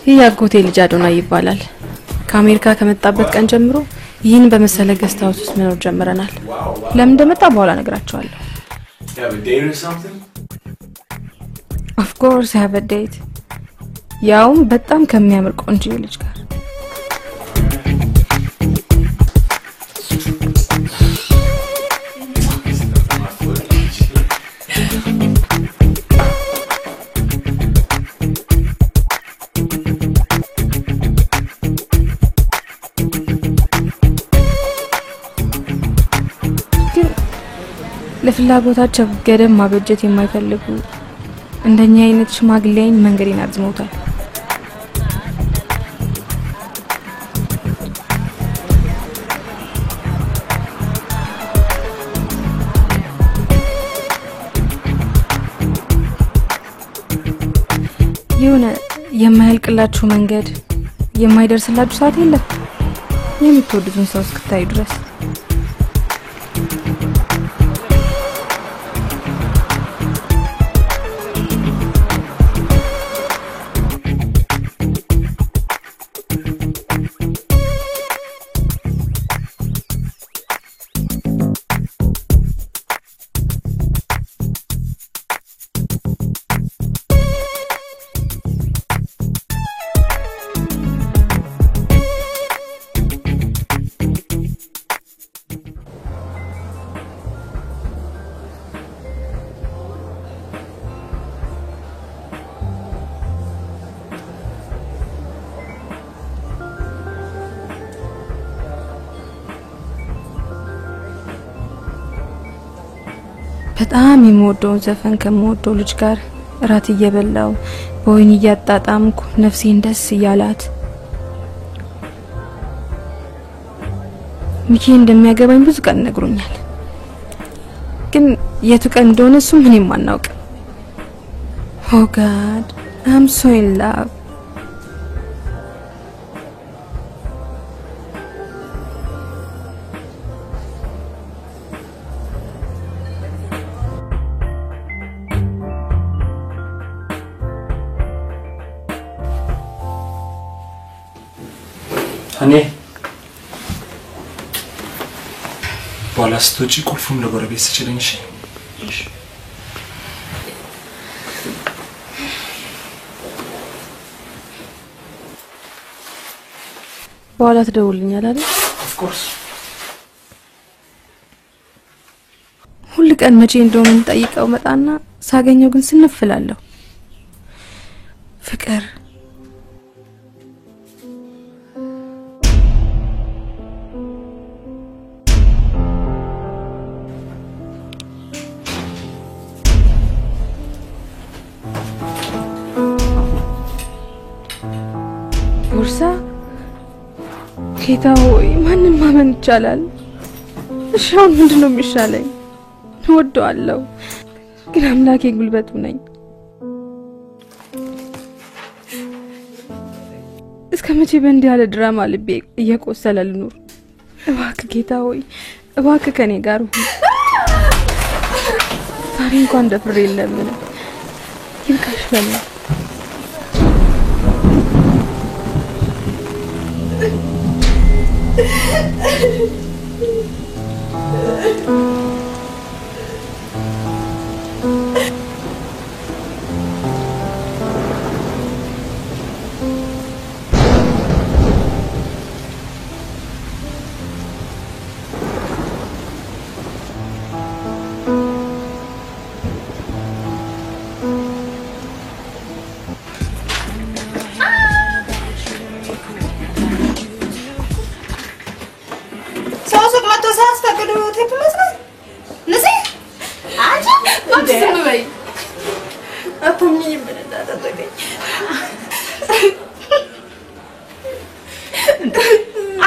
ያጎቴ ልጅ አዶና ይባላል ከአሜሪካ ከመጣበት ቀን ጀምሮ ይህን በመሰለ ገስት ሃውስ ውስጥ መኖር ጀምረናል ለምን እንደመጣ በኋላ ነግራቸዋለሁ Have a date or something? Of course I have a date ያውም በጣም ከሚያምር ቆንጆ ልጅ ጋር ለፍላጎታቸው ገደም ማበጀት የማይፈልጉ እንደኛ አይነት ሽማግሌን መንገዴን አዝመውታል የሆነ የማያልቅላችሁ መንገድ የማይደርስላችሁ ሰዓት የለም የምትወዱትን ሰው እስክታዩ ድረስ በጣም የምወደው ዘፈን ከመወደው ልጅ ጋር ራት እየበላው በወይን እያጣጣምኩ ነፍሴን ደስ ይያላት ሚኪ እንደሚያገባኝ ብዙ ቀን ነግሮኛል ግን የቱ ቀን እንደሆነ እሱ ምንም አናውቅ Oh God I'm so in love Honey. Bola stoci ቁልፉን ለጎረቤት ስጭልኝ እሺ በኋላ ትደውልልኛል አይደል Of course ሁሉ ቀን መቼ እንደሆነ እንጠይቀው መጣና ሳገኘው ግን ስንፍላለሁ ፍቅር ቦርሳ ጌታ ሆይ ማንን ማመን ይቻላል እሻው ምንድነው የሚሻለኝ ወደዋለሁ ግን አምላኬ ጉልበቱ ነኝ እስከመቼ በእንዲህ ያለ ድራማ ልቤ እየቆሰለ ልኑር እባክህ ጌታ ሆይ እባክህ ከኔ ጋር ሁን ዛሬ እንኳን ደፍሬ ለምን ይብቃሽ በል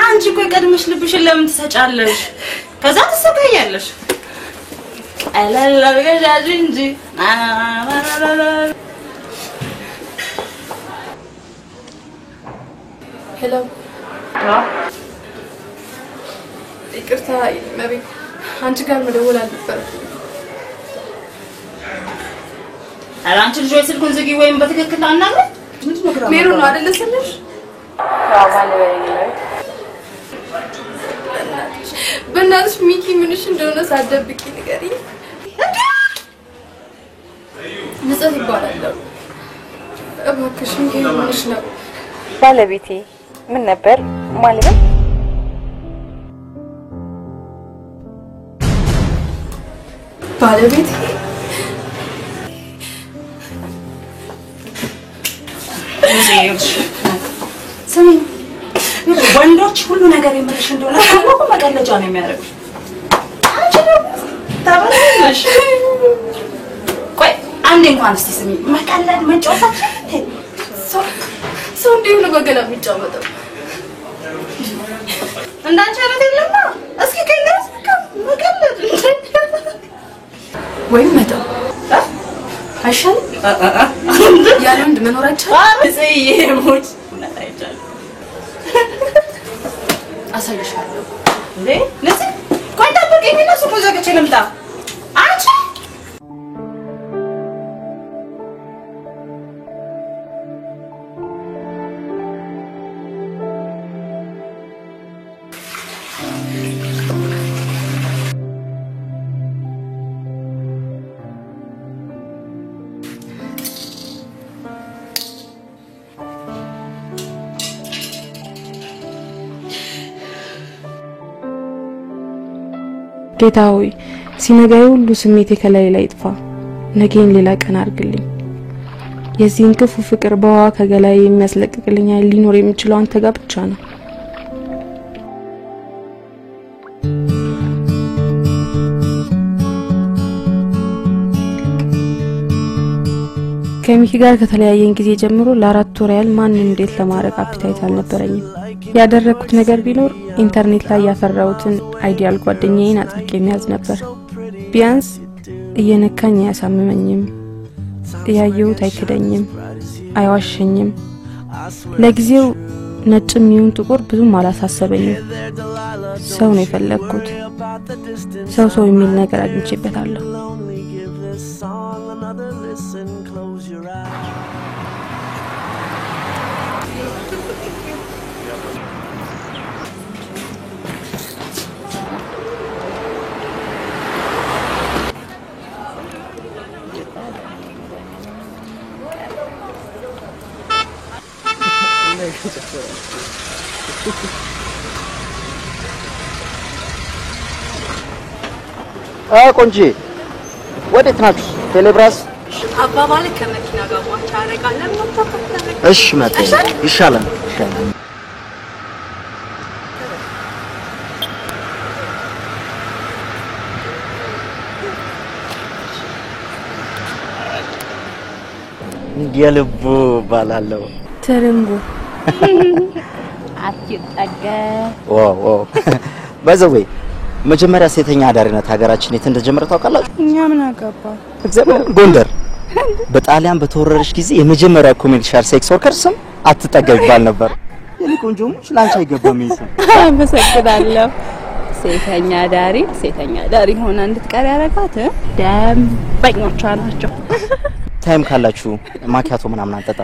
አንቺ ቆይ ቀድመሽ ልብሽን ለምን ትሰጫለሽ ከዛ ትሰቃያለሽ ቀለል አድርገሽ እንጂ ሄሎ ይቅርታ መቤት አንቺ ጋር መደወል አልነበረ አላንቺ ልጅ ወይ ስልኩን ዝጊ ወይም በትክክል አናግረኝ ሜሩ ነው አይደል ስለሽ በእናትሽ ሚኪ ምንሽ እንደሆነ ሳደብቂ ንገሪኝ ንጽህ ይባላል እባክሽ ሚኪ ምንሽ ነው ባለቤቴ ምን ነበር ማለት ባለቤቴ ስሚ ወንዶች ሁሉ ነገር የምልሽ እንደሆነ ታውቁ መቀለጃ ነው የሚያደርጉ ታበለሽ ቆይ አንዴ እንኳን እስቲ ስሚ መቀለድ መጫወታችን ሰው እንዴት ነው በገላ የሚጫወተው እንዳንቺ አይነት የለማ እስኪ ከእንግዲህ መቀለድ ወይም መተው አይሻልም ያለ ወንድ መኖር አይቻልም እሰይሞች እውነት አይቻልም አሳይሻለሁ እንዴ ነፂ ቆይ ጠብቂኝ እና ሱቁ ዘግቼ ልምጣ አንቺ ጌታ ሆይ ሲነጋይ ሁሉ ስሜቴ ከላይ ላይ ይጥፋ ነገን ሌላ ቀን አርግልኝ የዚህን ክፉ ፍቅር በዋ ከገላይ የሚያስለቅቅልኝ ሊኖር የሚችለው አንተ ጋር ብቻ ነው ከሚኪ ጋር ከተለያየን ጊዜ ጀምሮ ለ4 ወር ያህል ማንንም እንዴት ለማረግ አፒታይት አልነበረኝም ያደረኩት ነገር ቢኖር ኢንተርኔት ላይ ያፈራውትን አይዲያል ጓደኛዬን አጥቄ የሚያዝ ነበር ቢያንስ እየነካኝ ያሳመመኝም ያየሁት አይከደኝም አይዋሸኝም ለጊዜው ነጭም ይሁን ጥቁር ብዙም አላሳሰበኝም ሰው ነው የፈለኩት ሰው የሚል ነገር አግኝቼበታለሁ ቆንጂ ወዴት ናችሁ ቴሌብራስ አባባለ ከመኪና ጋር ዋቻ አረጋለን ወጣፈተለ እሺ መጣ ይሻላል የልቡ ባላለው ተረምቦ አትጠገ ዋው በዘወይ መጀመሪያ ሴተኛ አዳሪነት ሀገራችን የት እንደጀመረ ታውቃላችሁ እኛ ምን አገባ እግዚአብሔር ጎንደር በጣሊያን በተወረረች ጊዜ የመጀመሪያ ኮሜርሻል ሴክስ ወርከር ስም አትጠገብ ይባል ነበር የኔ ቆንጆሙች ላንቺ አይገባም ይሰም አመሰግናለሁ ሴተኛ ዳሪ ሆና እንድትቀር ያረጋት ደምበኞቿ ናቸው ታይም ካላችሁ ማኪያቶ ምናምን አንጠጣ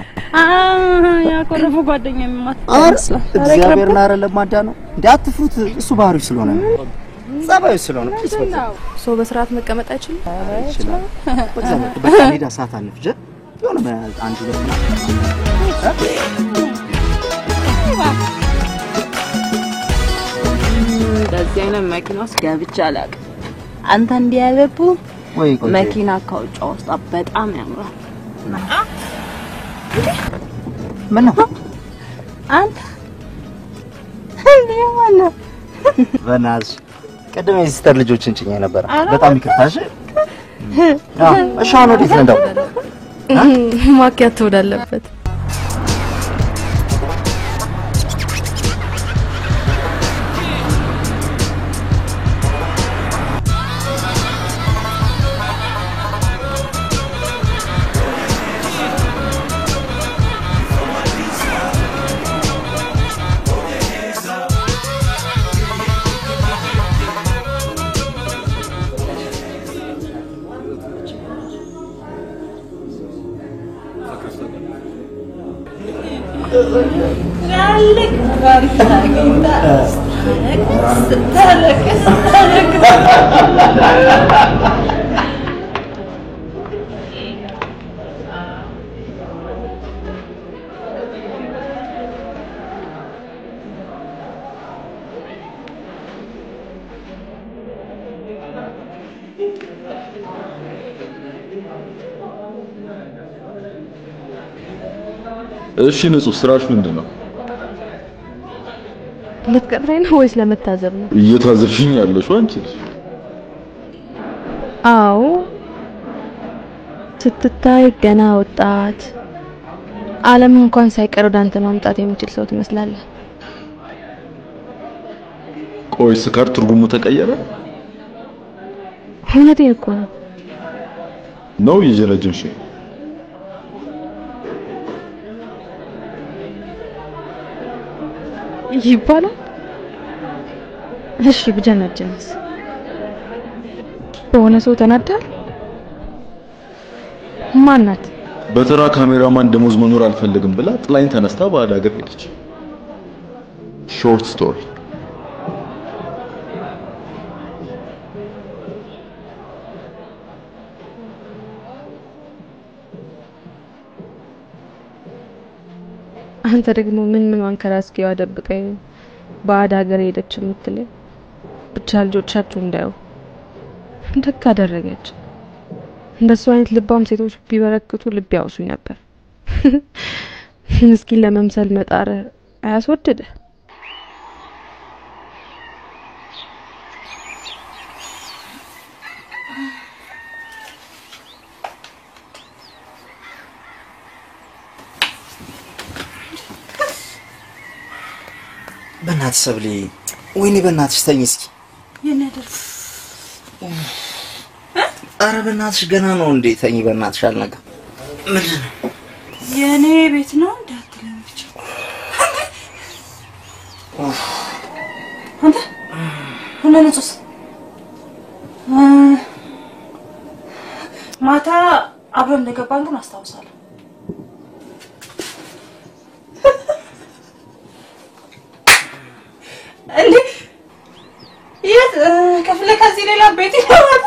ያቆረፈ ጓደኛ የሚማትመስላ እግዚአብሔርና ለማዳ ነው እንዴ አትፍሩት እሱ ባህሪው ስለሆነ ጸባዩ ስለሆነ ሰው በስርዓት መቀመጥ አይችልም በቃ ሄዳ ሰዓት አንፍጀ የሆነ አንድ ሁለት እንደዚህ አይነት መኪና ውስጥ ገብቼ አላውቅም አንተ እንዲያለቡ ወይ ቆይ መኪና ካውጫ ውስጥ በጣም ያምራል ምን ነው አንተ እንዴ በናዝ ቀደም የሲስተር ልጆችን ጭኛ ነበር በጣም ይከታሽ እሺ አሁን ወዴት ነው ማኪያቶ ወዳለበት እሺ ንጹህ ስራሽ ምንድነው? ልትቀጥረኝ ነው ወይስ ለመታዘብ ነው? እየታዘብሽኝ ያለሽ አንቺ ነሽ። አዎ ስትታይ ገና ወጣት ዓለም እንኳን ሳይቀር ወደ አንተ ማምጣት የሚችል ሰው ትመስላለህ። ቆይ ስካር ትርጉሙ ተቀየረ? እውነቴን እኮ ነው የጀነጀንሽ? ይባላል። እሺ ብጀነጀንስ? በሆነ ሰው ተናዳል? ማናት? በተራ ካሜራማን ደሞዝ መኖር አልፈልግም ብላ ጥላኝ ተነስታ ባዳ ሀገር ሄደች። ሾርት ስቶሪ። አንተ ደግሞ ምን አንከራስኪው አደብቀኝ ባዳ ሀገር ሄደች የምትለኝ? ብቻ ልጆቻችሁ እንዳዩ ደግ አደረገች። እንደሱ አይነት ልባም ሴቶች ቢበረክቱ ልብ ያውሱኝ ነበር። ምስኪን ለመምሰል መጣር አያስወድድ? በእናትሽ ሰብሊ ወይኔ በእናትሽ ተኝ እስኪ። የነደር ኧረ በእናትሽ ገና ነው እንዴ? ተኝ በእናትሽ አልነጋ። ምንድነው? የኔ ቤት ነው እንዳትለኝ ብቻ። አንተ ሁለነጽስ ማታ አብረን እንደገባን ግን አስታውሳለሁ። እንዴ የት ከፍለ ከዚህ ሌላ ቤት ይኖራል?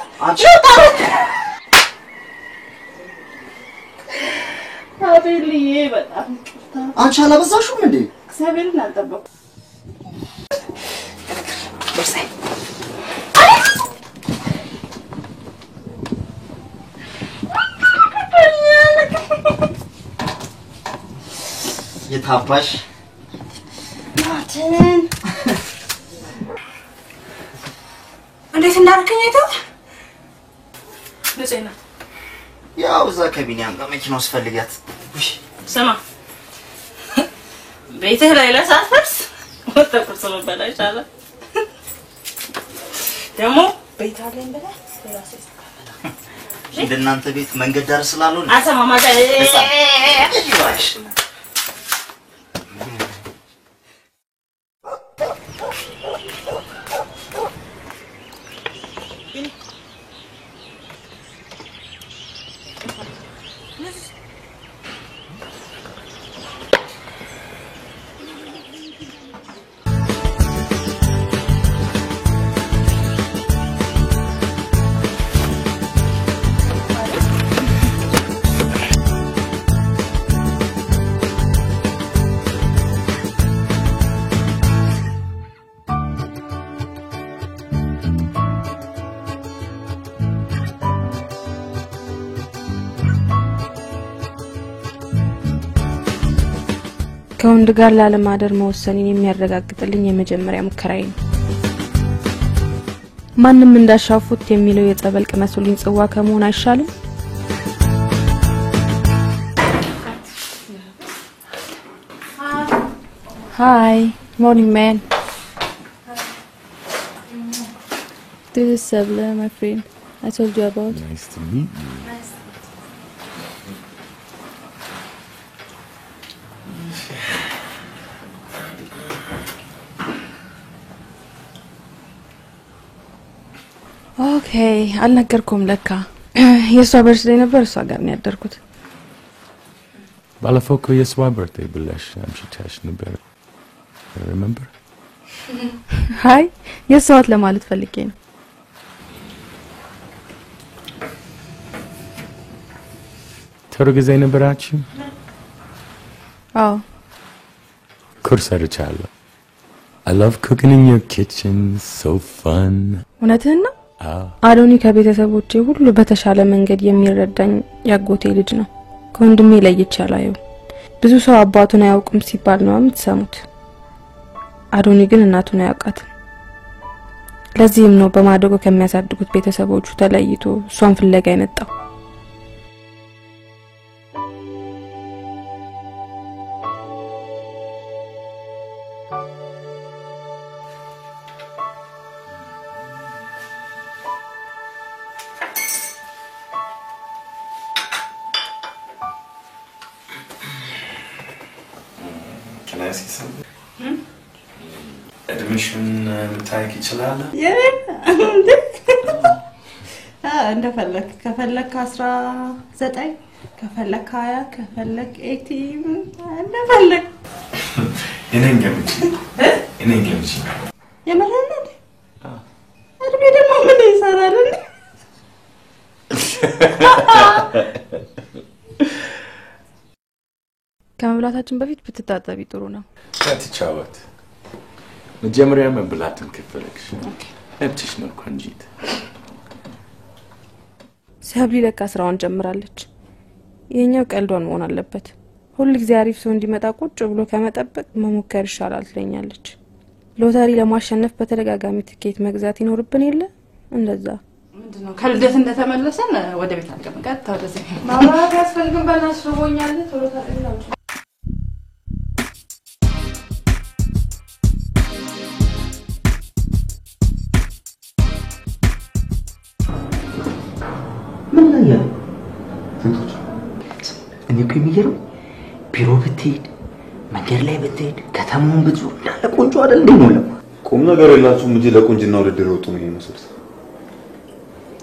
አቤልዬ በጣም ይቅርታ። አንቺ አላበዛሽም እንዴ? እግዚአብሔርን አልጠበኩም። የታባሽ ማትን እንዴት እንዳደረከኝ አይተህ? ለዘይና ያው እዛ ከቢኒያም ጋር መኪና ውስጥ ፈልጊያት። ስማ ቤትህ ላይ ለሳፈርስ ወጣ ቁርስ መበላ ይቻላል። ደግሞ ቤት አለኝ ብለህ ራሴ ተቀበለ። እንደናንተ ቤት መንገድ ዳር ስላልሆነ አሰማማታ ይዋሽ። ከወንድ ጋር ላለማደር መወሰኔን የሚያረጋግጥልኝ የመጀመሪያ ሙከራዬ ነው። ማንንም እንዳሻፉት የሚለው የጸበል ቅመሱልኝ ጽዋ ከመሆን አይሻልም? Hi, morning man. This is Sabla, my friend. I told you about. Nice to meet you. Okay, አልነገርኩም ለካ የሷ በርዝዴይ ነበር እሷ ጋር ነው ያደርኩት። ባለፈው የስዋ birthday ብለሽ አምሽታሽ ነበር remember ሃይ የሷት ለማለት ፈልጌ ነው ጥሩ ጊዜ ነበራችሁ አዎ ኩርሰርቻለሁ I love cooking in your kitchen so fun እውነትህን ነው አዶኒ ከቤተሰቦቼ ሁሉ በተሻለ መንገድ የሚረዳኝ ያጎቴ ልጅ ነው ከወንድሜ ለይቼ አላየው ብዙ ሰው አባቱን አያውቅም ሲባል ነው የምትሰሙት አዶኒ ግን እናቱን አያውቃት ለዚህም ነው በማደጎ ከሚያሳድጉት ቤተሰቦቹ ተለይቶ እሷን ፍለጋ የመጣው Can I see something? Admission متاعك ይችላል? እንደፈለክ ከፈለክ 19 ከፈለክ 20 ከፈለክ 80 እንደፈለክ እኔን ገምጪ የመረነ እድሜ ደግሞ ምን ይሰራል እንዴ ከመብላታችን በፊት ብትታጠቢ ጥሩ ነው ታትቻወት መጀመሪያ መብላትን ከፈለክሽ እብትሽ ነው ኮንጂት ሰብሊ ለካ ስራውን ጀምራለች የኛው ቀልዶን መሆን አለበት ሁሉ ጊዜ አሪፍ ሰው እንዲመጣ ቁጭ ብሎ ከመጠበቅ መሞከር ይሻላል ትለኛለች ሎተሪ ለማሸነፍ በተደጋጋሚ ትኬት መግዛት ይኖርብን የለ እንደዛ ምንድነው ከልደት እንደተመለሰን ወደ ቤት አልገባን ታውደዘ ማማራት ያስፈልግም ባላሽ ሮኛል ቶሎ ታጠላችሁ ምን ነው እኔ እኮ የሚገርም ቢሮ ብትሄድ መንገድ ላይ ብትሄድ ከተማውን ብትዞር እንዳለ ቆንጆ አይደል እንዴ ነው ቁም ነገር የላችሁም እንጂ ለቁንጅና ውድድር ወጡ ነው የሚመስሉት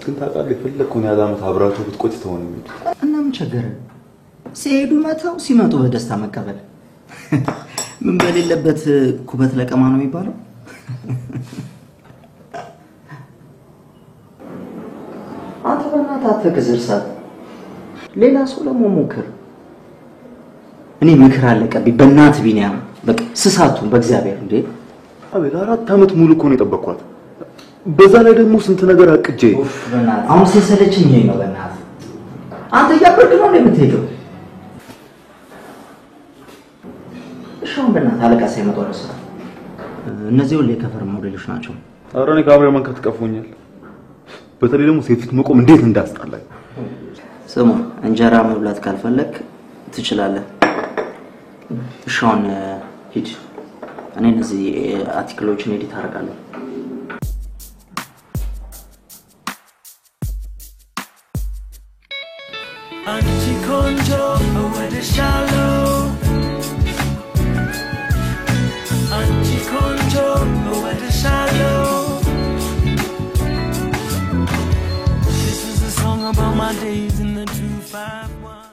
ግን ታውቃለህ የፈለከውን ያላመት አብራችሁ ብትቆጭ ተሆነ እና ምን ቸገረ ሲሄዱ መተው ሲመጡ በደስታ መቀበል ምን በሌለበት ኩበት ለቀማ ነው የሚባለው አንተ በእናትህ አትከዝርሳት ሌላ ሰው ለመሞከር እኔ ምክር አለቀብኝ በእናትህ ቢኒያም በቃ ስሳቱን በእግዚአብሔር እንዴ አቤት 4 አመት ሙሉ እኮ ነው የጠበቅኳት በዛ ላይ ደግሞ ስንት ነገር አቅጄ በእናትህ አሁን ሲሰለችኝ ነው በእናትህ አንተ ያበርክ ነው የምትሄደው እሺውን በእናትህ አለቃ ሳይመጣ ነው እነዚህ ሁሉ የከፈር ሞዴሎች ናቸው አረኔ ካሜራማን ከተቀፉኛል በተለይ ደግሞ ሴት ፊት መቆም እንዴት እንዳስጣላኝ ስሙ እንጀራ መብላት ካልፈለክ ትችላለህ እሺውን ሂድ እኔ እነዚህ አርቲክሎችን ኤዲት አደርጋለሁ አንቺ ቆንጆ ወደሻለሁ አንቺ ቆንጆ ወደሻለሁ This is a song about my days in the 251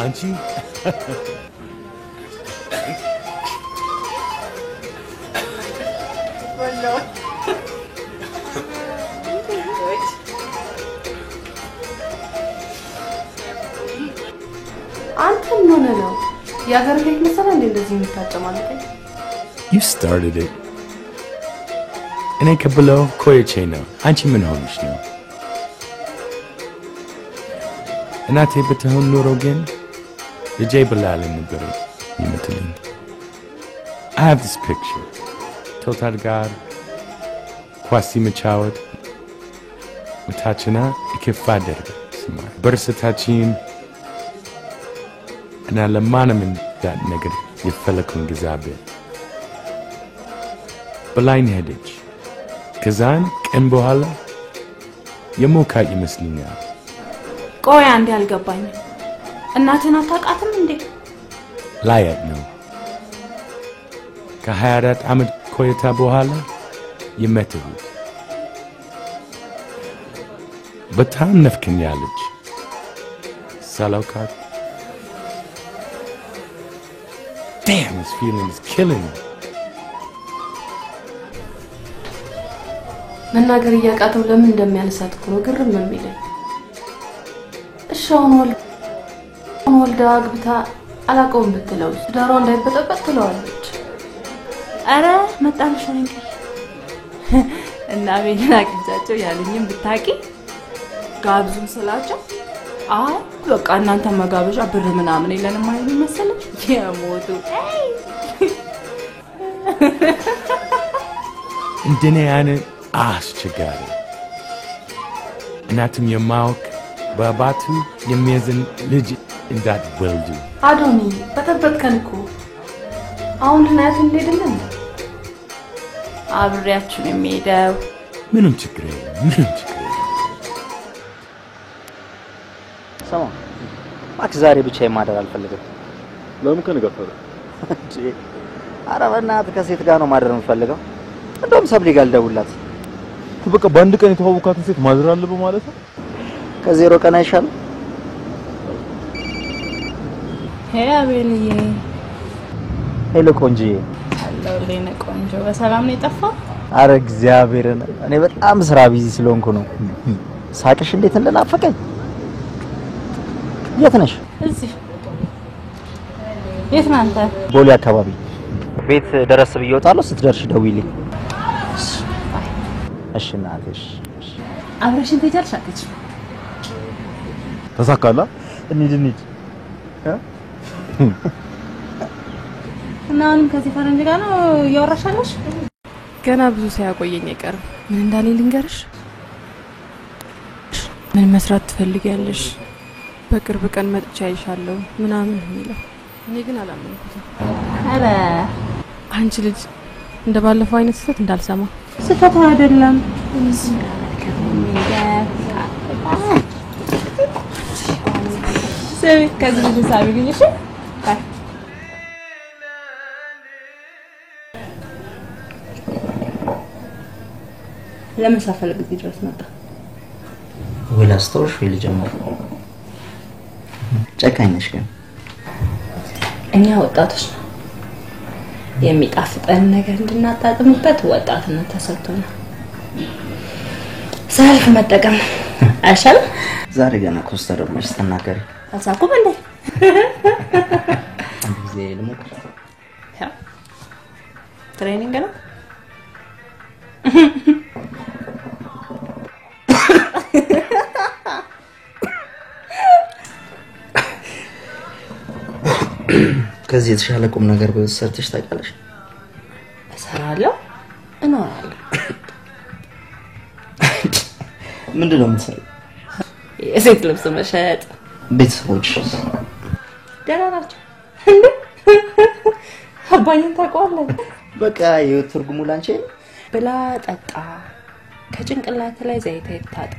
Auntie. አንተ ምን ነው ያገር ልጅ መሰለ እንደዚህ የምታጨማለቀኝ You started it. እኔ ከብለው ኮየቼ ነው አንቺ ምን ሆነሽ ነው እናቴ ብትሆን ኖሮ ግን ልጄ ብላል ነበር ይመትልኝ I have this picture total ጋር ኳሲ መቻወት መታችና ይከፋደር ስማ በርሰታችን እና ለማንም እንዳት ነገር የፈለኩን ግዛቤ በላይን ሄደች ከዛን ቀን በኋላ የሞካት ይመስልኛል። ቆይ አንዴ አልገባኝም። እናትህን አታውቃትም እንዴ? ላያት ነው። ከ24 ዓመት ቆይታ በኋላ የመተውት በጣም ነፍከኛለች። ሳላውቃት Damn, this feeling is killing me. መናገር እያቃተው ለምን እንደሚያነሳት እኮ ነው ግርም የሚለኝ። እሺ አሁን ወልዳ አግብታ አላቀውም ብትለው ዳሯ እንዳይበጠበጥ ትለዋለች። አረ መጣንሽ ነው እንግዲህ እና ቤና አግኝቻቸው ያሉኝም ብታቂ ጋብዙን ስላቸው አይ በቃ እናንተ መጋበዣ ብር ምናምን የለንም አይሉ መሰለሽ የሞቱ እንደኔ አይነት አስቸጋሪ እናትም የማውቅ በአባቱ የሚያዝን ልጅ እንዳትወልዱ። አዶኒ በተበትከን እኮ አሁን ልናያት እንሄድልን። አብሬያችሁ ነው የሚሄደው። ምንም ችግር የለም፣ ምንም ችግር የለም። ሰማ ማክ ዛሬ ብቻ የማደር አልፈልግም። ለምን ከነገፈረ እንጂ ኧረ በእናትህ ከሴት ጋር ነው ማደር የምፈልገው። እንደውም ሰብሊ ጋር ልደውልላት። በቃ በአንድ ቀን የተዋወቃትን ሴት ማደር አለብህ ማለት ነው? ከዜሮ ቀን አይሻልም? ሄይ አቤልዬ። ሄሎ ቆንጆዬ። ሄሎ ለኔ ቆንጆ። በሰላም ነው የጠፋው? አረ እግዚአብሔርን እኔ በጣም ስራ ቢዚ ስለሆንኩ ነው። ሳቅሽ እንዴት እንደናፈቀኝ። የት ነሽ? እዚህ። የት ነህ አንተ? ቦሌ አካባቢ ቤት ደረስ ብዬ እወጣለሁ። ስትደርሽ ደውይልኝ። እሺ እናትሽ። አብረሽን ትሄጃለሽ አትች? ተሳካላ? እንሂድ እና አሁንም ከዚህ ፈረንጅ ጋር ነው እያወራሻለሽ? ገና ብዙ ሳያቆየኝ አይቀርም። ምን እንዳለኝ ልንገርሽ? ምን መስራት ትፈልጊያለሽ? በቅርብ ቀን መጥቻ አይሻለሁ ምናምን የሚለው እኔ ግን አላመንኩትም። አረ አንቺ ልጅ እንደባለፈው አይነት ስህተት እንዳልሰማ። ስህተት አይደለም። ከዚህ ልጅ ሳቢልኝ እሺ? ለምን ሳፈልግ እዚህ ድረስ መጣ? ወይ ላስታውሽ ወይ ልጀምር? ጨካኝ ነሽ ግን። እኛ ወጣቶች ነው የሚጣፍጠን ነገር እንድናጣጥምበት ወጣትነት ተሰጥቶናል። ሰልፍ መጠቀም አይሻልም? ዛሬ ገና ኮስተር ብለሽ ተናገሪ። አሳኩም እንዴ? አንድ ጊዜ ልሞክር። ያ ትሬኒንግ ነው። ከዚህ የተሻለ ቁም ነገር በሰርተሽ ታውቂያለሽ? እሰራለሁ፣ እኖራለሁ። ምንድነው የምትሰሪው? የሴት ልብስ መሸጥ። ቤተሰቦች ደህና ናቸው እንዴ? አባዬን ታውቀዋለህ? በቃ የህይወት ትርጉሙ ላንቺ ብላ ጠጣ፣ ከጭንቅላት ላይ ዘይት ታጣ፣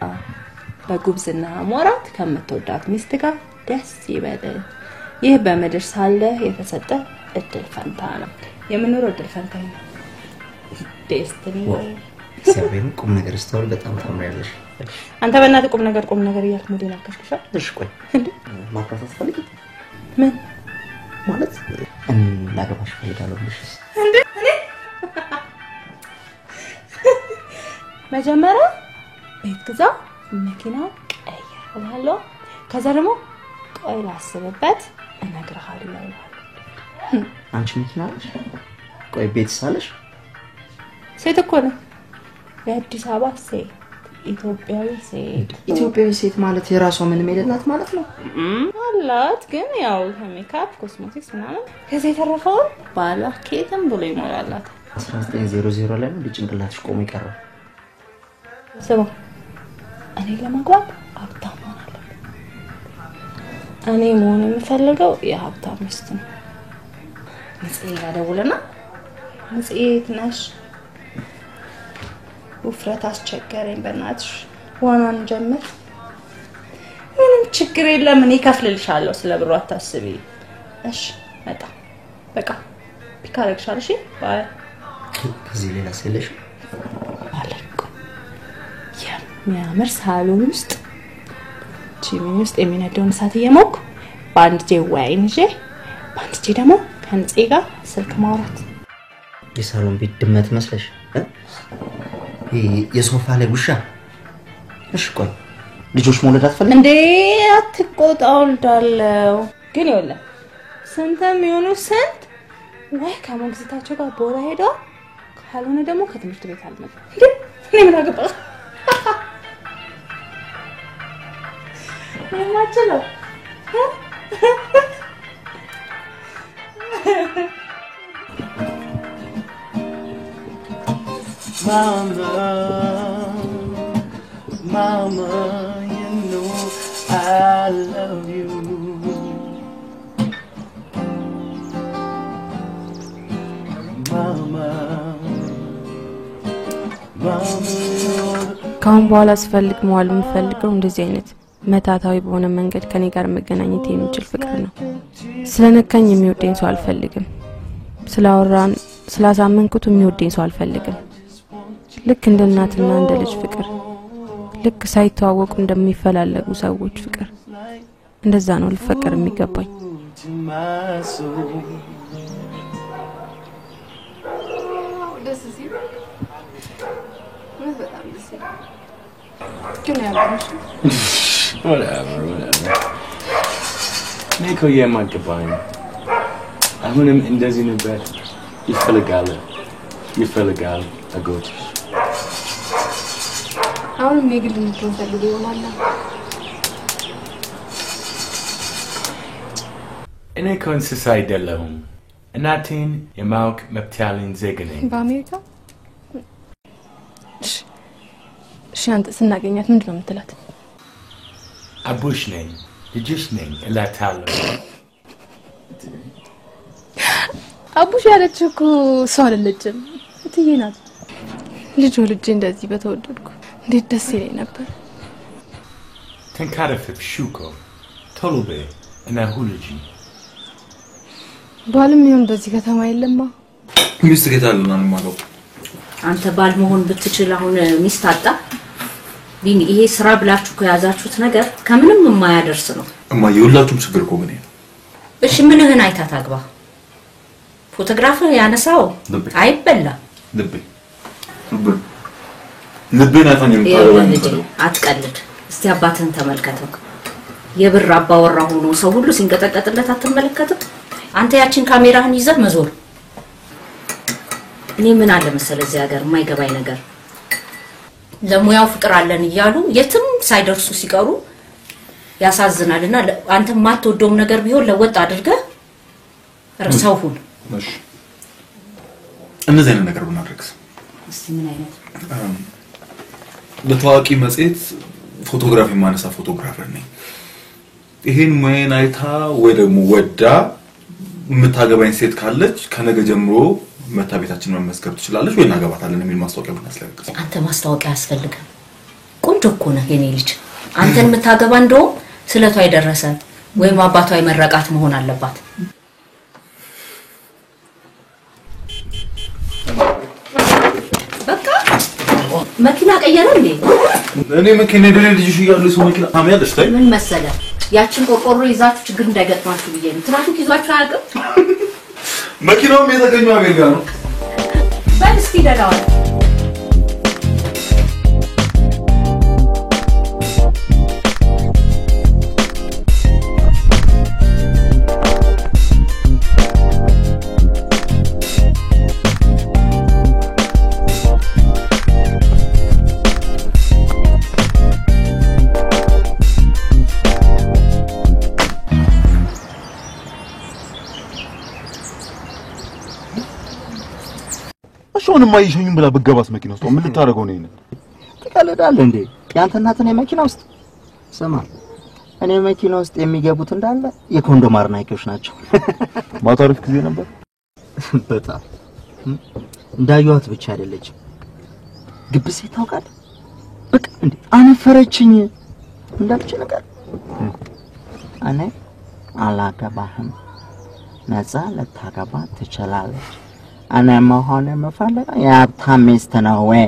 በጉብዝና ሞራት ከምትወዳት ሚስት ጋር ደስ ይበል። ይህ በመድር ሳለ የተሰጠ እድል ፈንታ ነው። የምንኖረው እድል ፈንታ ነው። ዴስቲኒ ሰብሬን ቁም ነገር ስተዋል በጣም ታምሪያለሽ። አንተ በእናትህ ቁም ነገር እያልክ ሙዴን አከሽከሻ። እሺ ቆይ ማፍራት ፈልጊ? ምን ማለት ላገባሽ ፈልጋለሁ ብለሽ እንዴ? መጀመሪያ ቤት ግዛ፣ መኪና ቀይራለሁ፣ ከዛ ደግሞ ቆይ ላስብበት እነግርሃለሁ። አንቺ መኪና አለሽ? ቆይ ቤት ሳለሽ? ሴት እኮ ነው። የአዲስ አበባ ሴት፣ ኢትዮጵያዊ ሴት። ኢትዮጵያዊ ሴት ማለት የራሷ ምንም የሌላት ማለት ነው? አላት፣ ግን ያው ሜካፕ፣ ኮስሞቲክስ ምናምን ከዚህ የተረፈውን ባሏ ኬትም ብሎ ይሞላላት። 1900 ላይ ነው ጭንቅላትሽ ቆሞ ይቀራል። ስማ፣ እኔ ለማግባት ሀብታም መሆን አለብኝ። እኔ መሆን የምፈልገው የሀብታም ሚስት ነው። ምጽኤ ጋር ደውልና ምጽኤ የት ነሽ? ውፍረት አስቸገረኝ፣ በእናትሽ ዋናን ጀምር ምንም ችግር የለም እኔ ከፍልልሻለሁ ስለ ብሩ አታስቢ እሺ መጣ በቃ ቢካረግሻል እሺ ባይ ከዚህ ሌላ ስለሽ አለኩ የሚያምር ሳሎን ውስጥ ቺሚን ውስጥ የሚነደውን እሳት እየሞኩ በአንድ ጄ ወይን ይዤ በአንድ ጄ ደግሞ ከንፄ ጋር ስልክ ማውራት የሳሎን ቤት ድመት መስለሽ የሶፋ ላይ ውሻ እሺ ቆይ ልጆች መውለድ አትፈልግ እንዴ አትቆጣው እንዳለው ግን ይኸውልህ ስንተም ይሆኑ ስንት ወይ ከሞግዚታቸው ጋር ቦራ ሄደው ካልሆነ ደግሞ ከትምህርት ቤት አልመጣም እንዴ እኔ ምን አገባኝ ማችለው Mama, you know I love you. Mama, ካሁን በኋላ ስፈልግ መዋል የምፈልገው እንደዚህ አይነት መታታዊ በሆነ መንገድ ከኔ ጋር መገናኘት የሚችል ፍቅር ነው ስለነካኝ የሚወደኝ ሰው አልፈልግም ስላወራን ስላሳመንኩት የሚወደኝ ሰው አልፈልግም ልክ እንደ እናትና እንደ ልጅ ፍቅር ልክ ሳይተዋወቁ እንደሚፈላለጉ ሰዎች ፍቅር እንደዛ ነው ልፈቀር የሚገባኝ whatever Nico yeah my goodbye አሁንም እንደዚህ ነበር ይፈልጋል አጎት አሁንም የግል ምትፈልጉ ይሆናል እኔ ኮንሰስ አይደለሁም እናቴን የማውቅ መብት ያለኝ ዜጋ ነኝ በአሜሪካ ሻንት ስናገኛት ምንድነው የምትላት አቡሽ ነኝ ልጅሽ ነኝ እላታለሁ አቡሽ ያለችው እኮ ሰው አይደለችም እትዬ ናት ልጅ ወልጄ እንደዚህ በተወደድኩ እንዴት ደስ ይለኝ ነበር ተንካረፍ ሹኮ ቶሎቤ እና ሁልጂ ባልም ይሁን በዚህ ከተማ የለማ ሚስት ገታልና ነው ማለት አንተ ባል መሆን ብትችል አሁን ሚስት አጣ ቢኒ ይሄ ስራ ብላችሁ ከያዛችሁት ነገር ከምንም የማያደርስ ነው እማ የሁላችሁም ችግር እኮ ምን ነው እሺ ምንህን አይታ ታግባ ፎቶግራፍ ያነሳው አይበላ ልቤን አታኝም ታረው አትቀልድ እስቲ አባትን ተመልከተው የብር አባወራ ሆኖ ሰው ሁሉ ሲንቀጠቀጥለት አትመለከተው አንተ ያችን ካሜራህን ይዘህ መዞር እኔ ምን አለ መሰለህ እዚህ ሀገር የማይገባኝ ነገር ለሙያው ፍቅር አለን ይያሉ የትም ሳይደርሱ ሲቀሩ ያሳዝናልና አንተ ማትወደው ነገር ቢሆን ለወጥ አድርገህ ረሳው ሁሉ እሺ እነዚህ አይነት ነገር ብናደርግስ እስቲ ምን አይነት በታዋቂ መጽሔት ፎቶግራፊ ማነሳ ፎቶግራፈር ነኝ ይሄን ሙያን አይታ ወይ ደግሞ ወዳ የምታገባኝ ሴት ካለች ከነገ ጀምሮ መታቤታችን መመስከር ትችላለች ወይ እናገባታለን የሚል ማስታወቂያ ብናስለቅስ አንተ ማስታወቂያ ያስፈልጋል ቆንጆ እኮ ነህ የኔ ልጅ አንተን የምታገባ እንደው ስለቷ አይደረሰ ወይም አባቷ አይመረቃት መሆን አለባት በቃ መኪና ቀየረ እንዴ እኔ መኪና ደለ ልጅሽ ይያሉ ሰው መኪና ታሚያለሽ ታይ ምን መሰለ ያችን ቆቆሮ ይዛችሁ ችግር እንዳይገጥማችሁ ብዬ ነው ትራፊክ ይዟችሁ አያውቅም መኪናውም የተገኘው አቤል ጋር ነው በል እስቲ ደጋው ሾንም ማይሾኝም ብላ በገባስ መኪና ውስጥ ምን ልታረገው ነው ይሄን ትቀልዳለህ እንዴ ያንተ እናትና መኪና ውስጥ ሰማ እኔ መኪና ውስጥ የሚገቡት እንዳለ የኮንዶም አርናቂዎች ናቸው ማታሪፍ ጊዜ ነበር በጣም እንዳዩት ብቻ አይደለች ግብስ ይታውቃል በቃ እንዴ አነፈረችኝ እንዳልች ነገር እኔ አላገባህም ነፃ ልታገባ ትችላለች እኔ መሆን የምፈልገው የሀብታም ሚስት ነው ወይ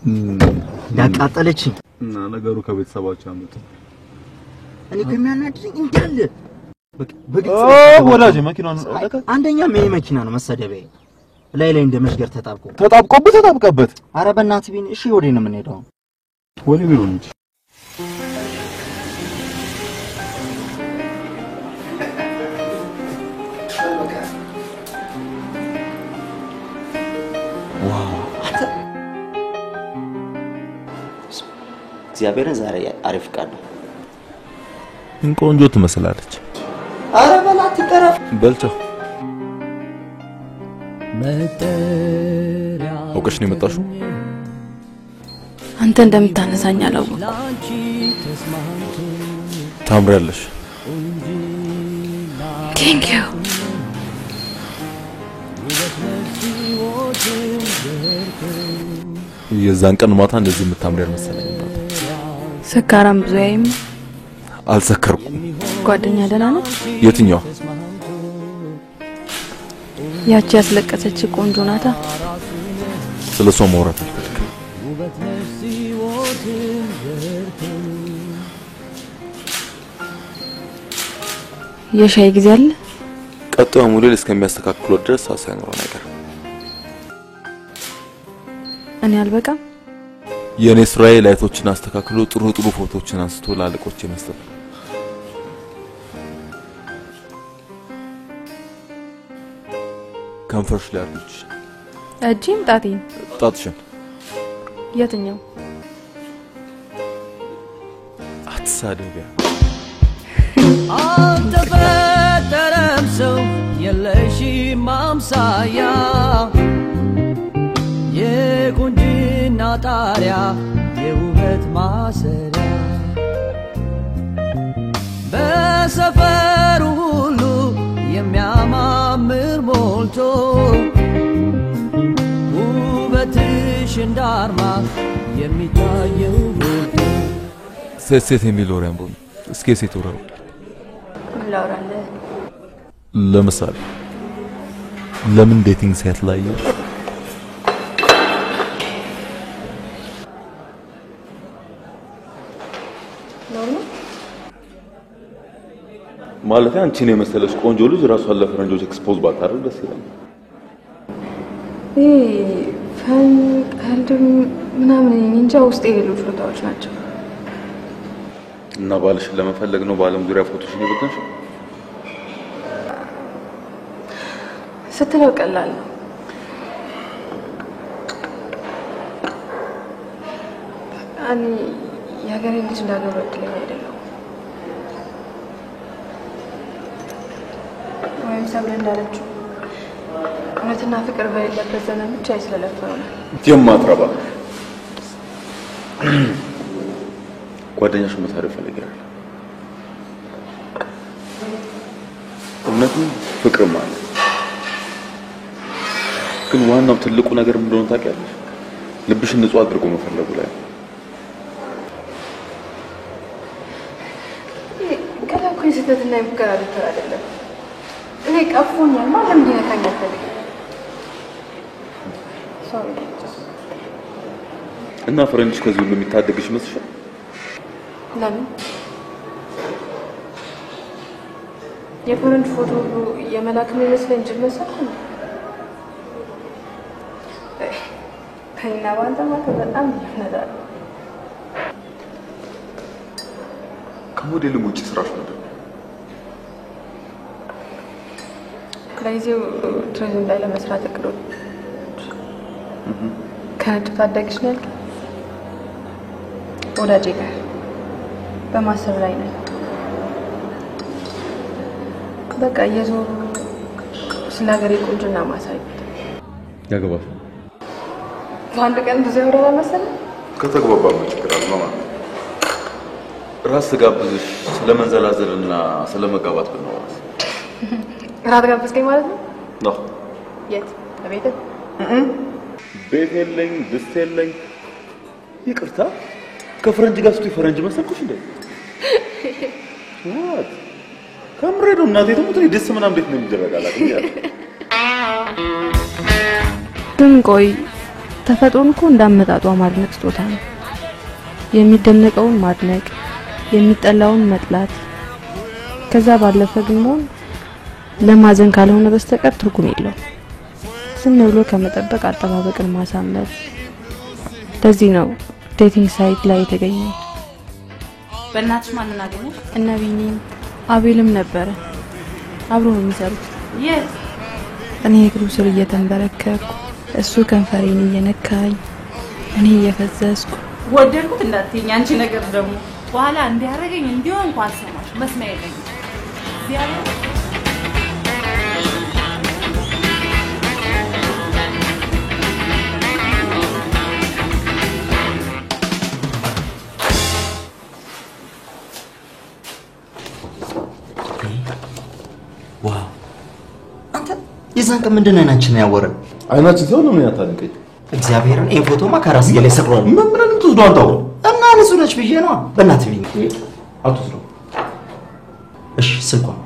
እንዳቃጠለችኝ እና ነገሩ ከቤተሰባቸው አመጡ እኔ ከሚያናድኝ እንዳለ ወዳጅ መኪናውን አንደኛ ምን መኪና ነው መሰደበይ ላይ እንደመሽገር ተጣብቀበት አረ በእናትህ ቢን እሺ ወዴ ነው የምንሄደው ወደ ቢሮ እንጂ እግዚአብሔርን ዛሬ አሪፍ ቃል ነው እንቆንጆ ትመስላለች አረ በላት ይቀራፍ በልቻው መጠሪያ አውቀሽ ነው የመጣሽው አንተ እንደምታነሳኝ አላወቅኩም ታምሪያለሽ ቴንክ ዩ የዛን ቀን ማታ እንደዚህ የምታምሪ አልመሰለኝ ሰካራም ብዙ አይም አልሰከርኩም ጓደኛ ደህና ነው የትኛው ያቺ ያስለቀሰች ቆንጆ ናታ ስለሷ ማውራት አልፈልግም የሻይ ጊዜ አለ ቀጣዩ ሞዴል እስከሚያስተካክሉ ድረስ ሳይኖር ነገር እኔ አልበቃም የኔ ስራዬ ላይቶችን አስተካክሎ ጥሩ ፎቶዎችን አንስቶ ላልቆች መስጠት ከንፈርሽ ላይ አርግሽ እጂም ጣትሽን የትኛው አትሳደቢያ አንተ በተረም ሰው የለሽም አምሳያ የቁንጅና ጣሪያ የውበት ማሰሪያ በሰፈሩ ሁሉ የሚያማምር ሞልቶ ውበትሽ እንዳርማ የሚታየው ጎልቶ ሴት የሚል ወሬ አንቦ እስኪ ሴት ወሬ ላውራለ ለምሳሌ ለምን ዴቲንግ ሳይት ላይ ማለት አንቺ ነው መሰለሽ ቆንጆ ልጅ ራሷን ለፈረንጆች ኤክስፖዝ ባታደርግ ደስ ይላል ፈን ቀልድም ምናምን እንጃ ውስጥ የሌሉ ፎቶዎች ናቸው እና ባልሽን ለመፈለግ ነው በአለም ዙሪያ ፎቶሽን ይበቃሽ ስትለው ቀላል ነው እኔ የሀገሬ ልጅ እንዳገባ እድለኛ አይደለሁም ወይም ሰብለ እንዳለችው እውነትና ፍቅር በሌለበት ዘመን ብቻ ይስለለፈው ነው የማትረባ ጓደኛሽ መታረፍ ፈልጋለሁ እውነትም ፍቅር ማለት ግን ዋናው ትልቁ ነገር ምን እንደሆነ ታውቂያለሽ ልብሽን ንጹህ አድርጎ መፈለጉ ላይ ከላኩኝ ስተትና ይፍቀር አይደለም እኔ ቀፎኛል ማለት እንዲነካኝ አልፈልግም ሶሪ እና ፈረንጅ ከዚህ ሁሉ የሚታደግሽ መስሻል ለምን የፈረንጅ ፎቶ የመላክ ነው ይመስለኝ እንጂ መሰለኝ ከእኛ ባንተ ማለት በጣም ይፈነዳል ከሞዴልም ውጪ ስራሽ ምንድን ነው ለጊዜው ቱሪዝም ላይ ለመስራት እቅዶች ከነጭ ታዳጊሽ ነው ያልከኝ ወዳጄ ጋር በማሰብ ላይ ነኝ በቃ የዞሩ ስለ ሀገሬ ቁንጅና ማሳየት ያገባሽ አንድ ቀን ብዙ ያወራል መሰለኝ ከተግባባን ችግር አለ ማለት ራስ ጋብዝሽ ስለመንዘላዘልና ስለመጋባት ብንወራስ ራት ጋብዝከኝ ማለት ነው ነው የት ቤት ቤት የለኝ ድስት የለኝ ይቅርታ ከፈረንጅ ጋር ስትይ ፈረንጅ መሰልኩሽ እንዴ? ዋት ከምሬዶ እናቴ ደግሞ ደስ ምናምን እንዴት ነው የሚደረጋላት ይላል። ግን ቆይ ተፈጥሮን እኮ እንዳመጣጧ ማድነቅ ስጦታ ነው። የሚደነቀውን ማድነቅ፣ የሚጠላውን መጥላት፣ ከዛ ባለፈ ግን ለማዘን ካልሆነ በስተቀር ትርጉም የለውም። ዝም ብሎ ከመጠበቅ አጠባበቅን ማሳመር። ለዚህ ነው ዴቲንግ ሳይት ላይ የተገኘው። በእናትሽ ማንን አገኘሽ? እነ ቢኒም አቤልም ነበረ አብሮ ነው የሚሰሩት። እኔ እግሩ ስር እየተንበረከኩ እሱ ከንፈሬን እየነካኝ እኔ እየፈዘዝኩ ወደድኩት እንዳትይኝ አንቺ ነገር ደግሞ በኋላ እንዲያረገኝ እንዲሆን እንኳን ሰማሽ መስማት የለኝም። ዋው አንተ የዛን ቀን ምንድነው አይናችን ያወረን? አይናችን ሰው ነው ያታልቀኝ። እግዚአብሔርን ይሄ ፎቶማ ከራስ ገለ ሰቅሏል። ምንም ትወስዶ አንተው እና ንጹህ ነች ብዬ ነው። በእናትህ ቢኒ አትወስዶ። እሺ ስልኳን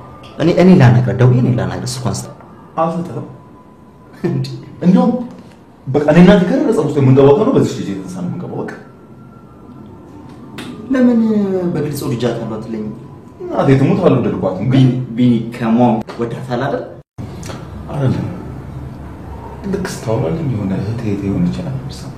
እኔ ላናግራት ደውዬ እኔ ላናግራት ስልኳን ስታ አልሰጠም እንደውም በቃ እኔና ተከረጸ ውስጥ የምንገባው ነው በዚህ ልጅ የተነሳን የምንገባው በቃ ለምን በግልጽ ልጅ አታሏትልኝ? እናቴ ትሙት አልወደድኳትም ግን ቢኒ ከሞም ወዳታል አይደል? አይደለም ልክ ስታወራልኝ የሆነ እህቴ የሆነ ይችላል ሰው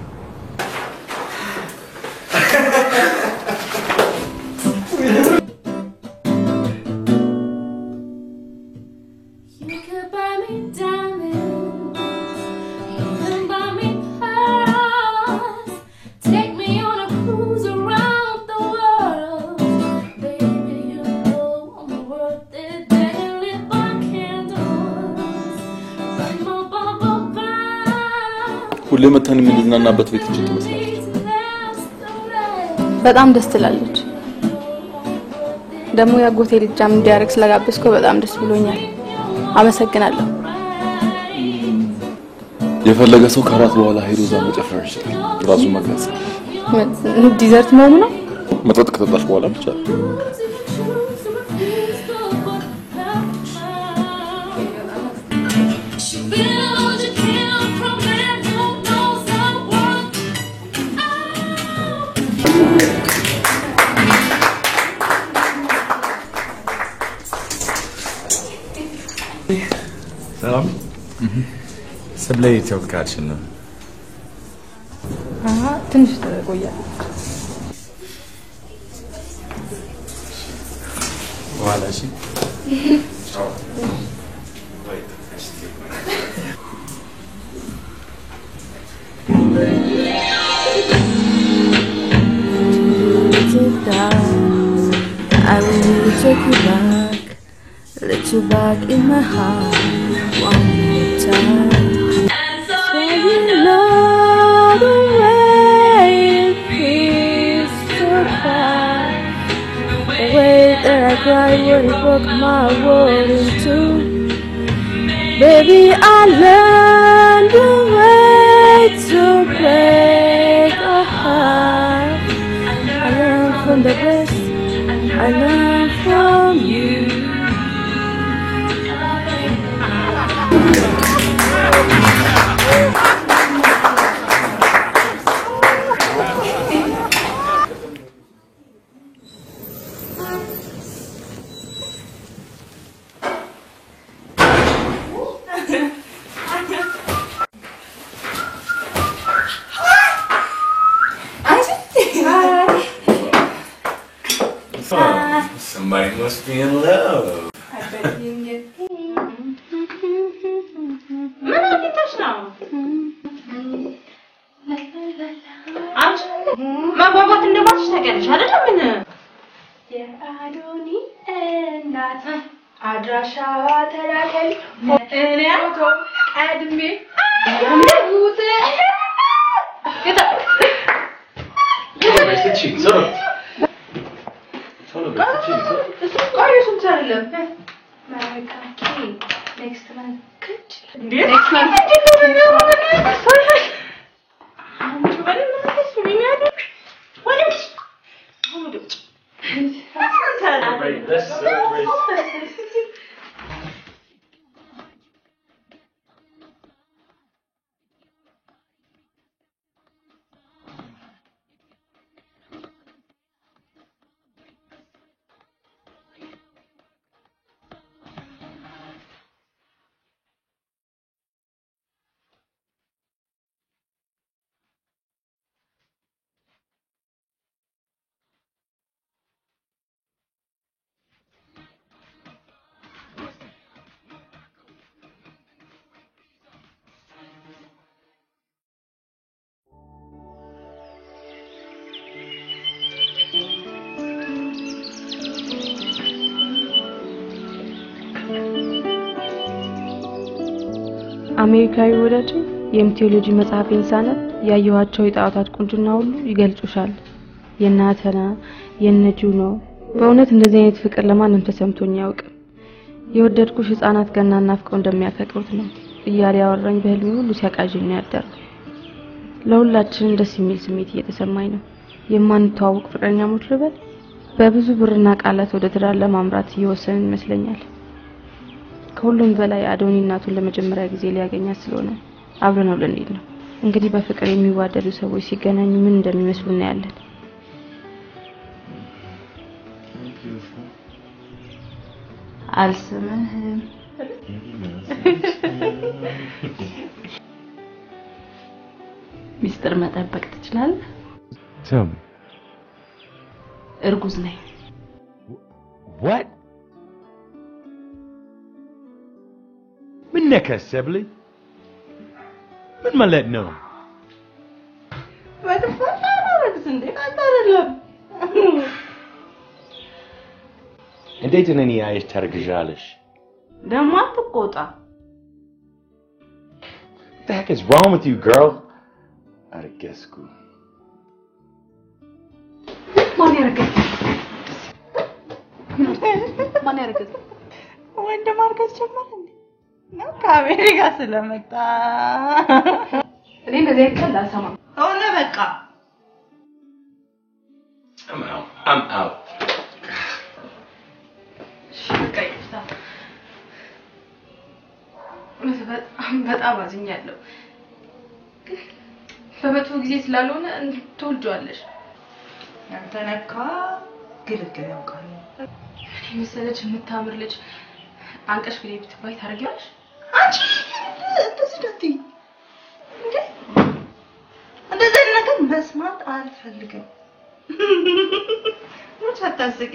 ሁሌ መተን የምንዝናናበት ቤት እንጂ ትመስላለች። በጣም ደስ ትላለች። ደግሞ ያጎቴ ልጅም እንዲያረግ ስለጋበዝከው በጣም ደስ ብሎኛል። አመሰግናለሁ። የፈለገ ሰው ከራት በኋላ ሄዶ እዛ መጨፈር ይችላል። ራሱ መግለጽ ዲዘርት መሆኑ ነው። መጠጥ ከተጠጣሽ በኋላ ብቻ ሰላም ሰብለ የተወካችን ነው። ትንሽ ተቆያለች። በኋላ እሺ ቻው I will take you back, let you back in my heart one more time. So you know the way it feels to cry, the way that I cried when you broke my world in two. Baby, I learned the way to break a heart. I learned from the best. I learned from you. Somebody must be in love. I bet you get ምን አጥተሽ ነው? አንቺ ማጓጓት እንደማትሽ ታውቂያለሽ አይደል? ምን የአዶኒ እናት አድራሻዋ ተላከል እኔ አቶ አድሜ እንደውት ከታ next month could next month sorry I'm trying to make this celebrate. Let's celebrate. አሜሪካዊ ወዳጅ የቴዎሎጂ መጽሐፌን ሳነብ ያየኋቸው የጣዖታት ቁንጅና ሁሉ ይገልጹሻል። የናተና የነጁኖ በእውነት እንደዚህ አይነት ፍቅር ለማንም ተሰምቶኝ ያውቅም። የወደድኩሽ ህፃናት ገናና ፍቅር እንደሚያፈቅሩት ነው እያለ ያወራኝ በህልሜ ሁሉ ሲያቃዥኝ ያደረ። ለሁላችንም ደስ የሚል ስሜት እየተሰማኝ ነው። የማንተዋወቅ ፍቅረኛሞች ልበል በብዙ ብርና ቃላት ወደ ትዳር ለማምራት እየወሰንን ይመስለኛል። ከሁሉም በላይ አዶኒ እናቱን ለመጀመሪያ ጊዜ ሊያገኛት ስለሆነ አብረን ልንሄድ ነው። እንግዲህ በፍቅር የሚዋደዱ ሰዎች ሲገናኙ ምን እንደሚመስሉ እናያለን። አልስምህም ሚስጥር መጠበቅ ትችላለህ? Tell me. እርጉዝ ነኝ። What? منك يا سبلي من ما لقنا ما تفضل أنا سندي أتعلم انت جنني عايش ترجالش ده ما تقوطع What the heck is wrong with you, girl? أرجسكو ما نرجع ما نرجع وين ماركس جمال ነው ከአሜሪካ ስለመጣ እኔ እንደዚህ ከላ ሰማ ሆነ በቃ I'm out በጣም አዝኛለሁ። በመጥፎ ጊዜ ስላልሆነ ትወልጂዋለሽ። ያንተነካ ግልግል ያውቃል። እኔ መሰለች የምታምር ልጅ አንቀሽ ብለሽ ብትባይ ታረጊያለሽ? አንቺ እንደዚህ ደትይ እንዴ እንደዚህ ነገር መስማት አልፈልግም። ምን ታታስቂ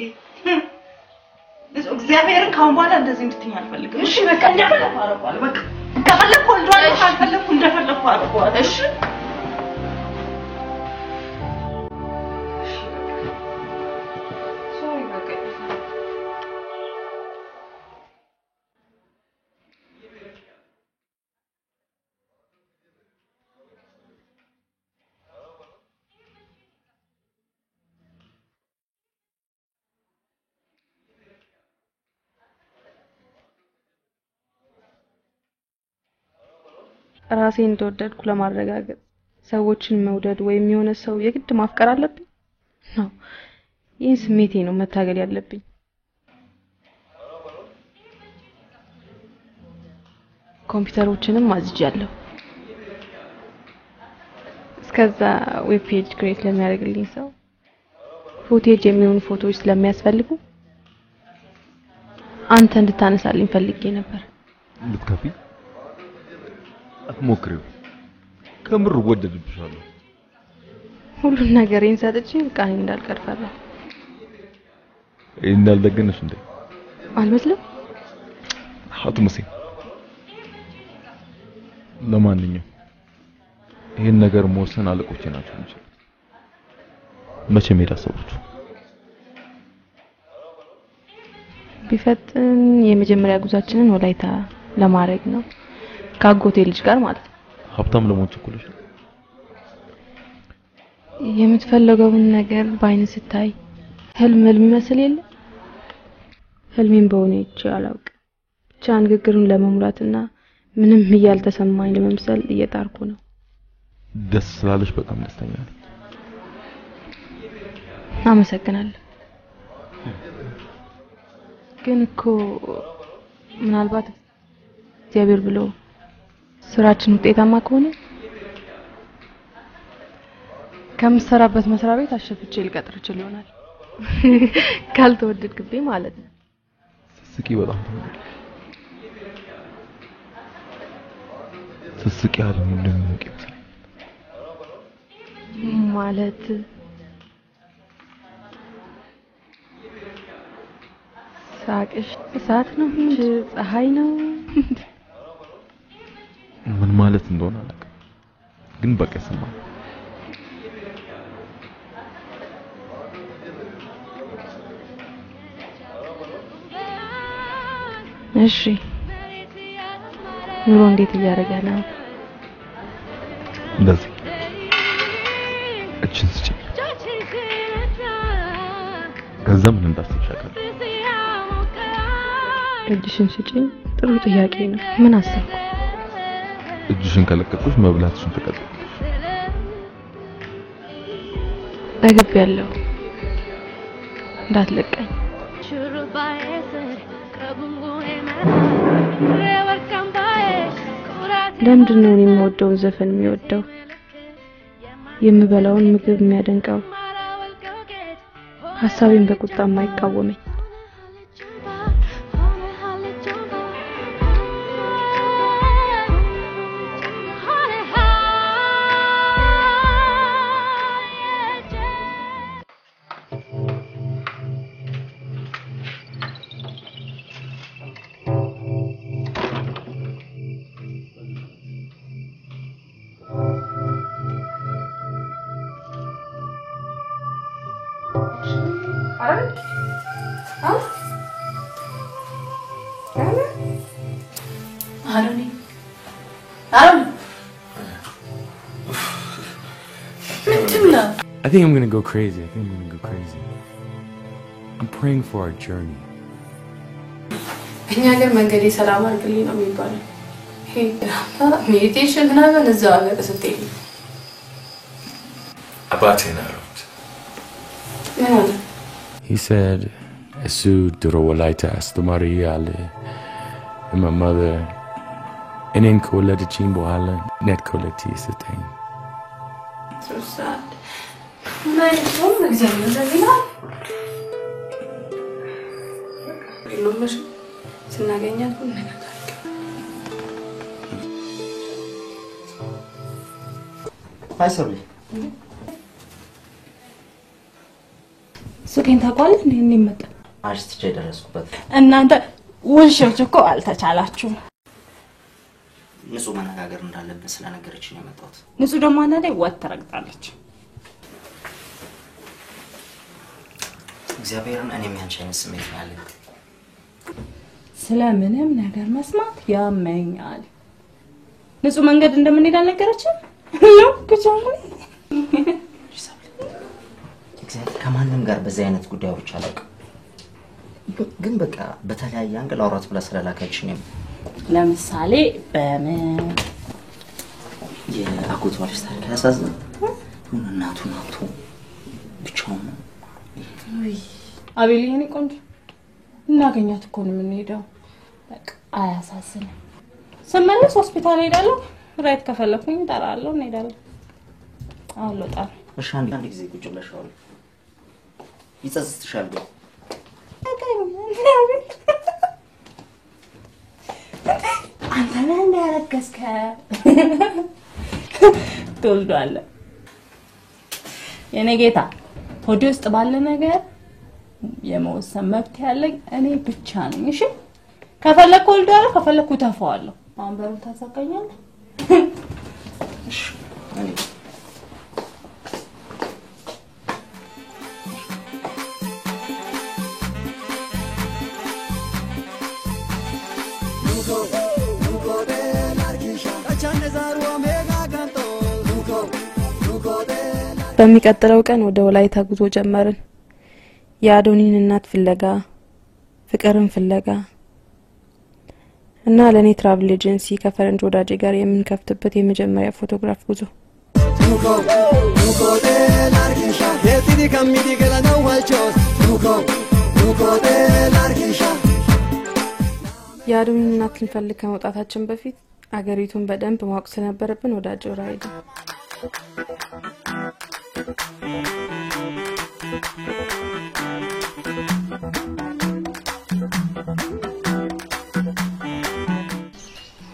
እግዚአብሔርን ካሁን በኋላ እንደዚህ እንድትኝ አልፈልግም። እሺ በቃ እንደፈለኩ አደርገዋለሁ። በቃ ከፈለኩ ወልዷለሁ፣ ካልፈለኩ እንደፈለኩ አደርገዋለሁ። እሺ ራሴን እንደወደድኩ ለማረጋገጥ ሰዎችን መውደድ ወይም የሆነ ሰው የግድ ማፍቀር አለብኝ ነው። ይህ ስሜቴ ነው መታገል ያለብኝ። ኮምፒውተሮችንም አዝጃለሁ። እስከዛ ዌብ ፔጅ ክሬት ለሚያደርግልኝ ሰው ፉቴጅ የሚሆኑ ፎቶዎች ስለሚያስፈልጉ አንተ እንድታነሳልኝ ፈልጌ ነበር። ልትከፊ አትሞክሪው። ከምር ወደድብሻለሁ። ሁሉን ነገሬን ሰጥቼ ቃኔ እንዳልቀር ፈራሁ። እንዳልደገነሽ እንዴ? አልመስልም? አትመሲ። ለማንኛውም ይሄን ነገር መወሰን አለቆቼ ናቸው እንጂ መቼ ሜዳ ሰዎች ቢፈጥን የመጀመሪያ ጉዟችንን ወላይታ ለማድረግ ነው ካጎቴ ልጅ ጋር ማለት ነው። ሀብታም ለመሆን ቸኩለሽ የምትፈልገውን ነገር ባይን ስታይ ህልም ይመስል የለ ህልሜን በሆነ ይቻላል። ብቻ ንግግሩን ለመሙላትና ምንም ያልተሰማኝ ለመምሰል እየጣርኩ ነው። ደስ ስላለሽ በጣም ደስተኛ ነኝ። አመሰግናለሁ። ግን እኮ ምናልባት እግዚአብሔር ብሎ ስራችን ውጤታማ ከሆነ ከምሰራበት መስሪያ ቤት አሸፍቼ ልቀጥር ይችላል ይሆናል ካልተወደድክብኝ ማለት ነው ስስቂ በጣም ስስቂ ያለው እንደምንቅ ማለት ሳቅሽ እሳት ነው እንጂ ፀሐይ ነው ምን ማለት እንደሆነ አላውቅም ግን በቃ ሰማ እሺ ኑሮ እንዴት እያደረገ ነው እንደዚህ እችን ስጪ ከዛ ምን እንዳስቻለሁ እጅሽን ስጪኝ ጥሩ ጥያቄ ነው ምን አሰብኩ እጅሽን ከለቀቅሽ መብላትሽን ተቀጥቅሽ ለግብ ያለው እንዳትለቀኝ ለምንድን ነው የምወደውን ዘፈን የሚወደው የምበላውን ምግብ የሚያደንቀው ሐሳቤን በቁጣ የማይቃወመኝ I think I'm gonna go crazy. I'm praying for our journey. እኛ ሀገር መንገድ ሰላም አድርግልኝ ነው የሚባለው ሜዲቴሽን ምናምን እዛው ሀገር ስትሄድ አባቴ ነው ምን አለ He said, "Esu duro walaita astomari ale." And my mother, enen koladichim bohala net kolati seteng. So sad. My phone exam is a Illumish ስናገኛት ሁሉ ነገር አይሰሩ ሱቄን ታቋለህ እንዴ መጣ አርስትጄ ደረስኩበት እናንተ ውልሾች እኮ አልተቻላችሁም ንጹህ መነጋገር እንዳለብን ስለነገረችኝ ነው የመጣሁት ንጹህ ደግሞ አንዴ ወጥ ተረግጣለች እግዚአብሔርን እኔም ያንቺን ስሜት ያለኝ ስለምንም ነገር መስማት ያመኛል ንጹህ መንገድ እንደምንሄድ አልነገረችም ነው ከቻለ እግዚአብሔር ከማንም ጋር በዚህ አይነት ጉዳዮች አላውቅም ግን በቃ በተለያየ አንግል አውራት ብላ ስለላከችኝ ለምሳሌ በምን የአጎቷ ልጅ ታሪክ ያሳዝን እናቱ ብቻውን ወይ አቤል የኔ ቆንጆ እናገኛት እኮ ነው የምንሄደው በቃ አያሳዝንም ስመለስ ሆስፒታል ሄዳለሁ ራይት ከፈለኩኝ እጠራለሁ እንሄዳለን አሁን ልወጣ እሺ አንድ ጊዜ ቁጭ ብለሻል ይጸጽትሻል ግን አንተ ምን ያረከስከ ትወልዳለ የኔ ጌታ ሆድ ውስጥ ባለ ነገር የመወሰን መብት ያለኝ እኔ ብቻ ነኝ እሺ ከፈለኩ ወልዳለሁ ከፈለኩ ተፋዋለሁ አሁን በሩ ታሳቀኛለህ እሺ እኔ በሚቀጥለው ቀን ወደ ወላይታ ጉዞ ጀመርን የአዶኒን እናት ፍለጋ ፍቅርን ፍለጋ እና ለኔ ትራቭል ኤጀንሲ ከፈረንጅ ወዳጄ ጋር የምንከፍትበት የመጀመሪያ ፎቶግራፍ ጉዞ Nuko de largisha የአዱን እናት ልንፈልግ ከመውጣታችን በፊት አገሪቱን በደንብ ማወቅ ስለነበረብን ወደ አጆራ ሄድን።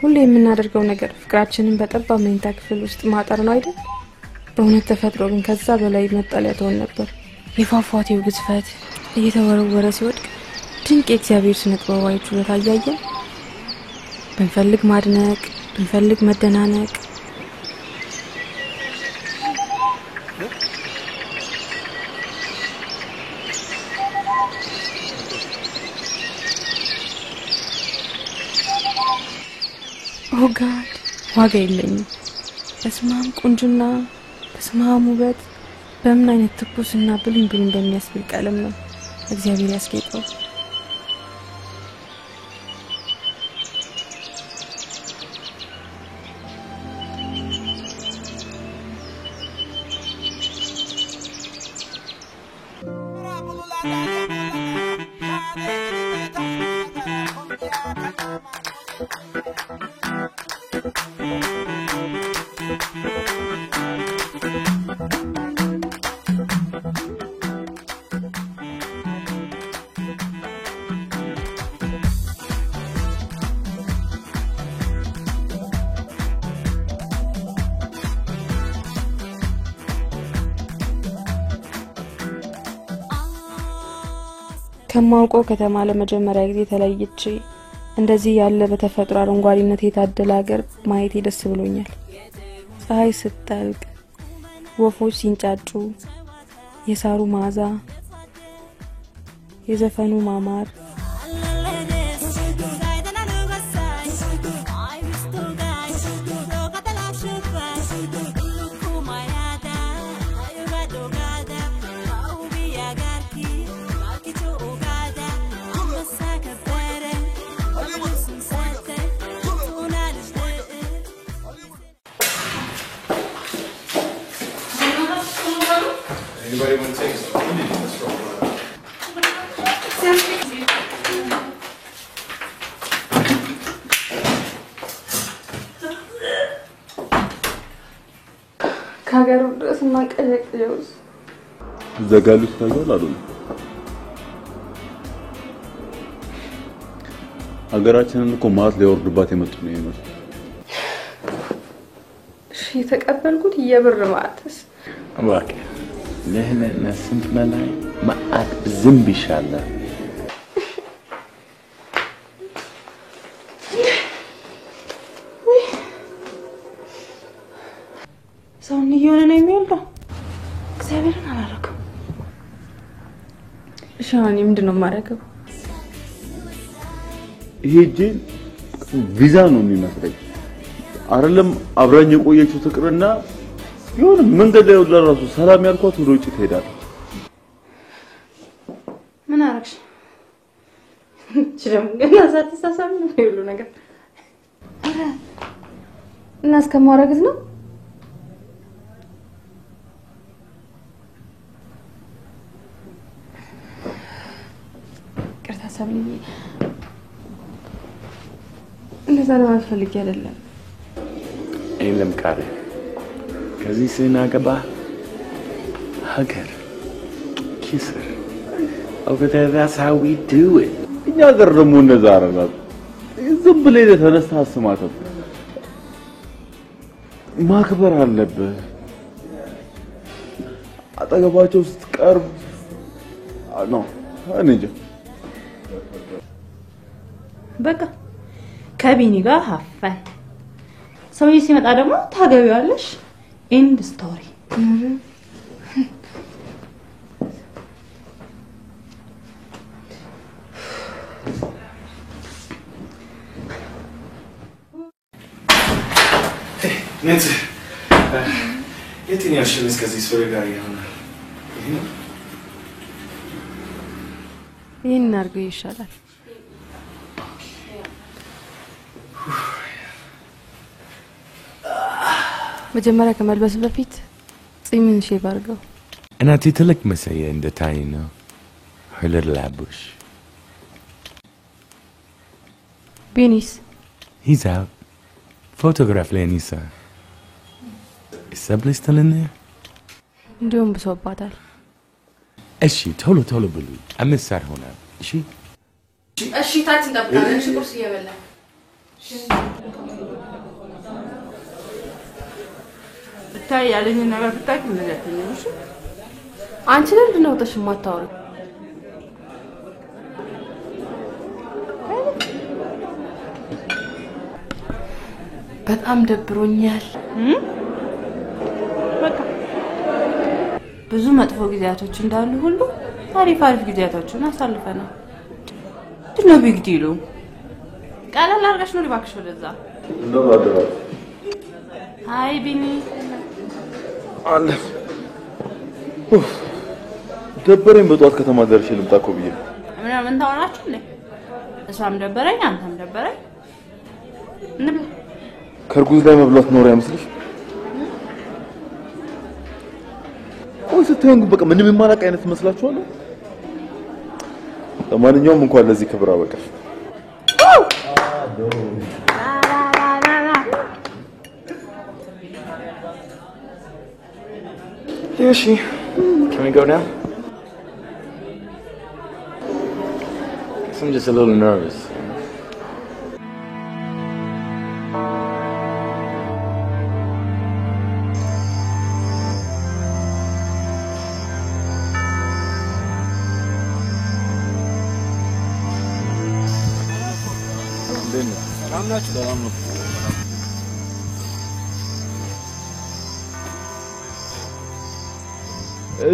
ሁሌ የምናደርገው ነገር ፍቅራችንን በጠባብ መኝታ ክፍል ውስጥ ማጠር ነው አይደል? በእውነት ተፈጥሮ ግን ከዛ በላይ መጠለያ ትሆን ነበር። የፏፏቴው ግዝፈት እየተወረወረ ሲወድቅ ድንቅ የእግዚአብሔር ስነ ጥበባዊ ችሎታ እያየን ብንፈልግ ማድነቅ ብንፈልግ መደናነቅ ኦ ጋድ ዋጋ የለኝም። በስማም ቁንጅና በስማም ውበት በምን አይነት ትኩስና ብሉኝ ብሉኝ እንደሚያስብል ቀለም ነው እግዚአብሔር ያስጌጠው። ከማውቀው ከተማ ለመጀመሪያ ጊዜ ተለይቼ እንደዚህ ያለ በተፈጥሮ አረንጓዴነት የታደለ ሀገር ማየቴ ደስ ብሎኛል። ፀሐይ ስትጠልቅ ወፎች ሲንጫጩ የሳሩ ማዛ የዘፈኑ ማማር Anybody want to take us to Indian in this role? ከሀገሩ ድረስ ማቀለቅለውስ ዘጋሉት ታያል አሉ። ሀገራችንን እኮ ማት ሊወርድባት የመጡ ነው የሚመስለው። እሺ ተቀበልኩት የብር ማትስ እባክ ለህለና ስንት መላይ ማአት ዝም ቢሻላል ሰውን ይሆነ ነው የሚወልደው እግዚአብሔርን አላረከው። ሻኒ ምንድነው ማረከው? ይሄ ጄል ቪዛ ነው የሚመስለኝ አይደለም። አብራኝ የቆየችው ትቅርና ይሁን መንገድ ላይ ወደ ራሱ ሰላም ያልኳት ወደ ውጭ ትሄዳለች። ምን አረክሽ? ችለም ገና ሳትሳሳም ነው ይሉ ነገር አረ እና እስከማረግዝ ነው ቅርታ ሰብልኝ እንደዛ ነው አልፈልግ አይደለም አይለም ካለ ከዚህ ስናገባ ሀገር ኪስር over there that's how we do it እኛ ሀገር ደግሞ እንደዛ አረጋት ዝም ብለህ ተነስታ አስማተው ማክበር አለብህ። አጠገባቸው ስትቀርብ ነው አንጀ በቃ ከቢኒ ጋር ሀፈን ሰውዬ ሲመጣ ደግሞ ታገቢዋለሽ። end story Nancy, eu tinha achado que as histórias ganharam. ይሄን አርገው ይሻላል። መጀመሪያ ከመልበስ በፊት ጺምን ሼቭ አርገው እና ትልቅ መሰየ እንደ ታይ ነው her little ambush ቢኒስ He's out. Photograph Lenisa. Is Sabli still in there? እንዲሁም ብሶባታል እሺ ቶሎ ብሉ አምሳር ሆነ እሺ እሺ ታች እንጠብቃለን እሺ ቁርስ እየበላ ብታይ ያለኝ ነገር ብታይ ምንለትኝ እሺ አንቺ ለምን ነው ተሽ ማታወሪ በጣም ደብሮኛል በቃ ብዙ መጥፎ ጊዜያቶች እንዳሉ ሁሉ አሪፍ ጊዜያቶችን አሳልፈናል ድነው ቢግዲሉ ቀላል አርጋሽ ነው ሊባክሽ ወደዛ እንደው አደረው ሃይ ቢኒ አለ ደበረኝ በጧት ከተማ ደርሼ ልምጣ እኮ ብዬ ምን ታወራችሁ እንዴ እሷም ደበረኝ አንተም ደበረኝ ከርጉዝ ላይ መብላት ኖር ያመስልሽ ወይ ስትሆን በቃ ምንም የማላቅ አይነት መስላችኋል ለማንኛውም እንኳን ለዚህ ክብር አበቃሽ Yoshi, can we go now? I'm just a little nervous.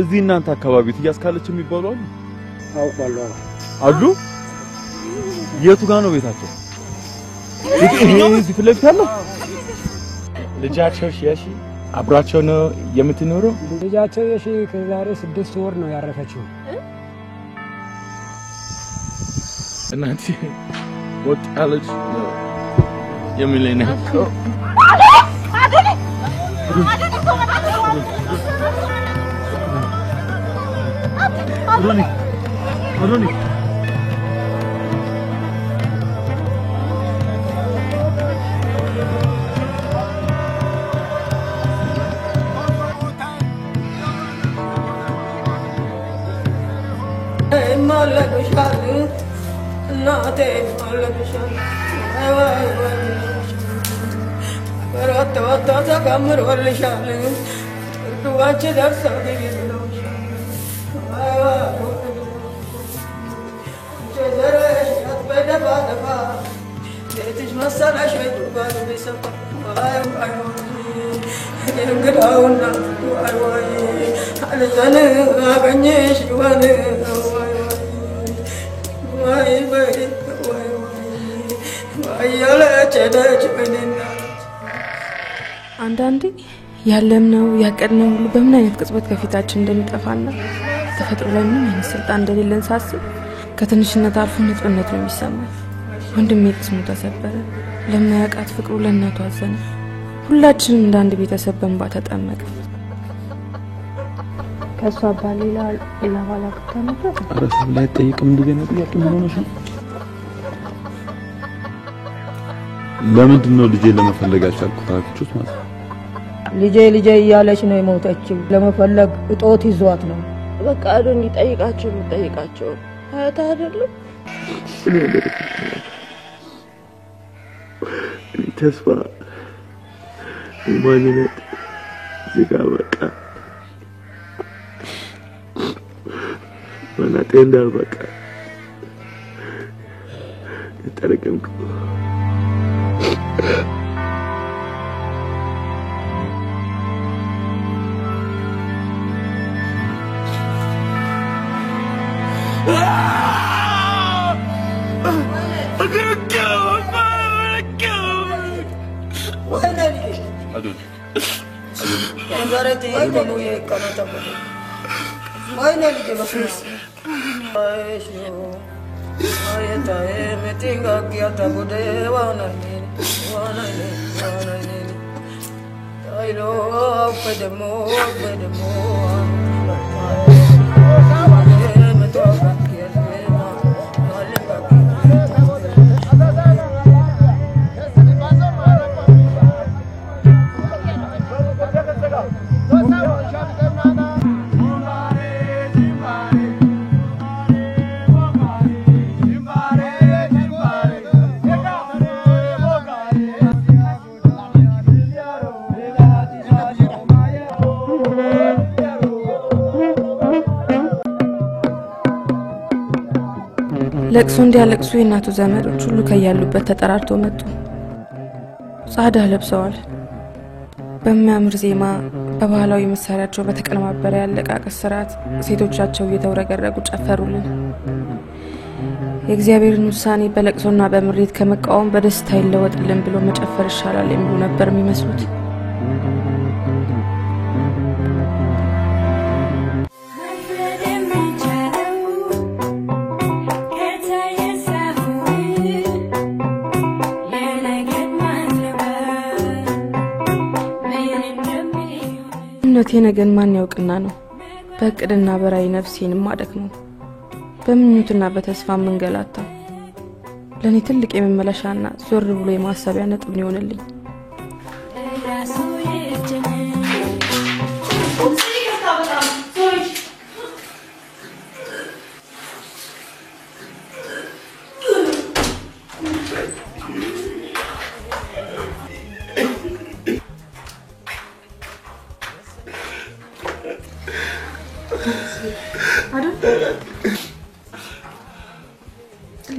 እዚህ እናንተ አካባቢ ትያስካለች የሚባሉ አሉ አውቃለሁ አሉ የቱ ጋር ነው ቤታቸው እዚህ ፍለግ ያለው ልጃቸው እሺ አብራቸው ነው የምትኖረው ልጃቸው እሺ ከዛሬ 6 ወር ነው ያረፈችው እናንተ ወጣለች የሚለኝ ነው Adoni malagshal naate malagshal barat wata kamar walshal duwache darsa digilo jazara atbada bada letish masala shaytu bal bisafa ay እንግዳውና ዋይ አለዘነ አገኘሽ ዋነ ዋይ በይ ዋይ ያለጨደች በኔና አንዳንዴ ያለምነው ያቀድነው ሁሉ በምን አይነት ቅጽበት ከፊታችን እንደሚጠፋና ተፈጥሮ ላይ ምንም አይነት ስልጣን እንደሌለን ሳስብ ከትንሽነት አልፎ ንጹህነት ነው የሚሰማኝ ወንድሜ ቅስሙ ተሰበረ ለማያውቃት ፍቅሩ ለእናቱ አዘነ ሁላችንም እንደ አንድ ቤተሰብ በእንባ ተጠመቀ ከሷ ባሌላ ለባላ ከተነፈ አረፍ ላይ ጠይቅም እንደገና ጥያቄ ምን ሆነሽ ለምንድን ነው ልጄ ለመፈለጋችሁ አልኩታችሁት ማለት ልጄ እያለች ነው የሞተችው ለመፈለግ እጦት ይዟት ነው በቃ አዶን ይጠይቃቸው የምጠይቃቸው አያታ አይደለም ተስፋ ማንነት ዚጋ በቃ ማናቴ እንዳልበቃ ተጠረቀምኩ Nazareti como ye kanata bole. Maine lige bafis. Aisho. Ayeta metinga kiata bode wana ni. Ailo pedemo. ለቅሶ እንዲያለቅሱ የእናቱ ዘመዶች ሁሉ ከያሉበት ተጠራርተው መጡ። ጻዳ ለብሰዋል። በሚያምር ዜማ በባህላዊ መሳሪያቸው በተቀነባበረ ያለቃቀስ ስርዓት ሴቶቻቸው እየተወረገረጉ ጨፈሩልን። የእግዚአብሔርን ውሳኔ በለቅሶና በምሬት ከመቃወም በደስታ ይለወጥልን ብሎ መጨፈር ይሻላል የሚሉ ነበር የሚመስሉት። እነቴ ነገን ማን ያውቅና ነው በእቅድና በራይ ነፍሴን ማደክመው በምኞትና በተስፋ መንገላታ ለኔ ትልቅ የመመለሻና ዞር ብሎ የማሰቢያ ነጥብ ነው ይሆንልኝ።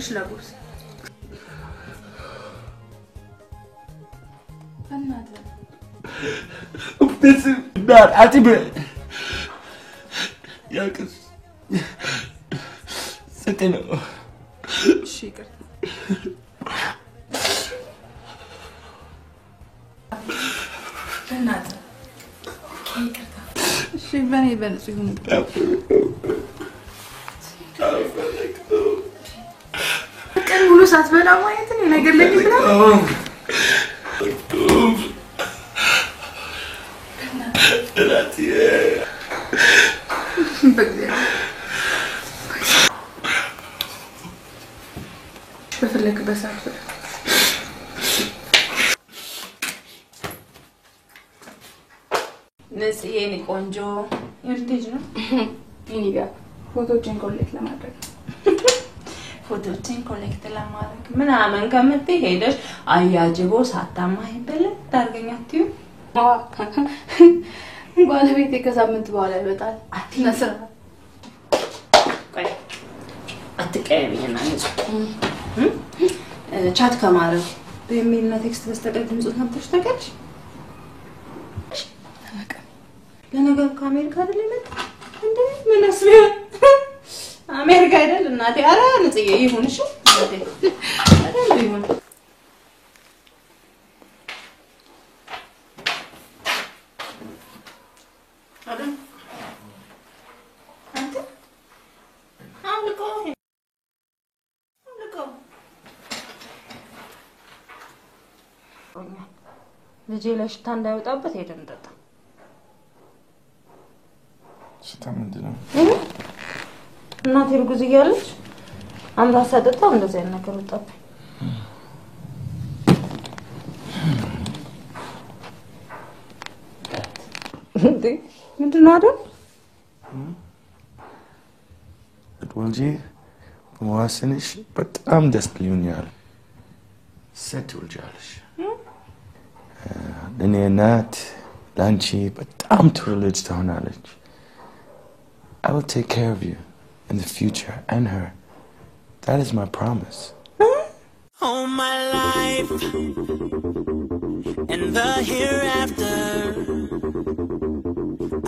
لابوس فنادة ابتسم نار عتبة يا كس سكنة شيكر فنادة شي بني بنسيهم كان بلو ساعات بلا ما يتني أنا قال لك بلا راتي بقدر بفلك بس أكثر نسيني كونجو يرتجنا ينيجا فوتوችን ኮሌክት ለማድረግ ፎቶችን ኮሌክት ለማድረግ ምናምን ከምትሄደሽ አያጅቦ ሳታማኝ በለት ታርገኛትዩ ባለቤቴ ከሳምንት በኋላ ይመጣል አትነስራ ቆይ አትቀየሚና ነጭ ቻት ከማረግ በሚልና ቴክስት በስተቀር ድምጽ ነበር ተቀጭ ለነገር ከአሜሪካ አይደል ይመጣ እንዴ ምን አስቢያ አሜሪካ አይደል እናቴ አራ ንጽዬ ይሁን እሺ እናቴ አይደል ይሁን አይደል አንተ አምልኮ ልጄ ለሽታ እንዳይወጣበት ሄደን እንጠጣ ሽታ ምንድነው እናቴ ርጉዝ እያለች አምራ ሰጠጣው እንደዚህ አይነት ነገር ወጣብኝ እንዴ ምንድነው አይደል ወልጄ በመዋሰንሽ በጣም ደስ ብሎኛል ሰት ወልጃለሽ ለኔ እናት ላንቺ በጣም ጥሩ ልጅ ትሆናለች I will take care of you in the future and her. That is my promise. All my life and the hereafter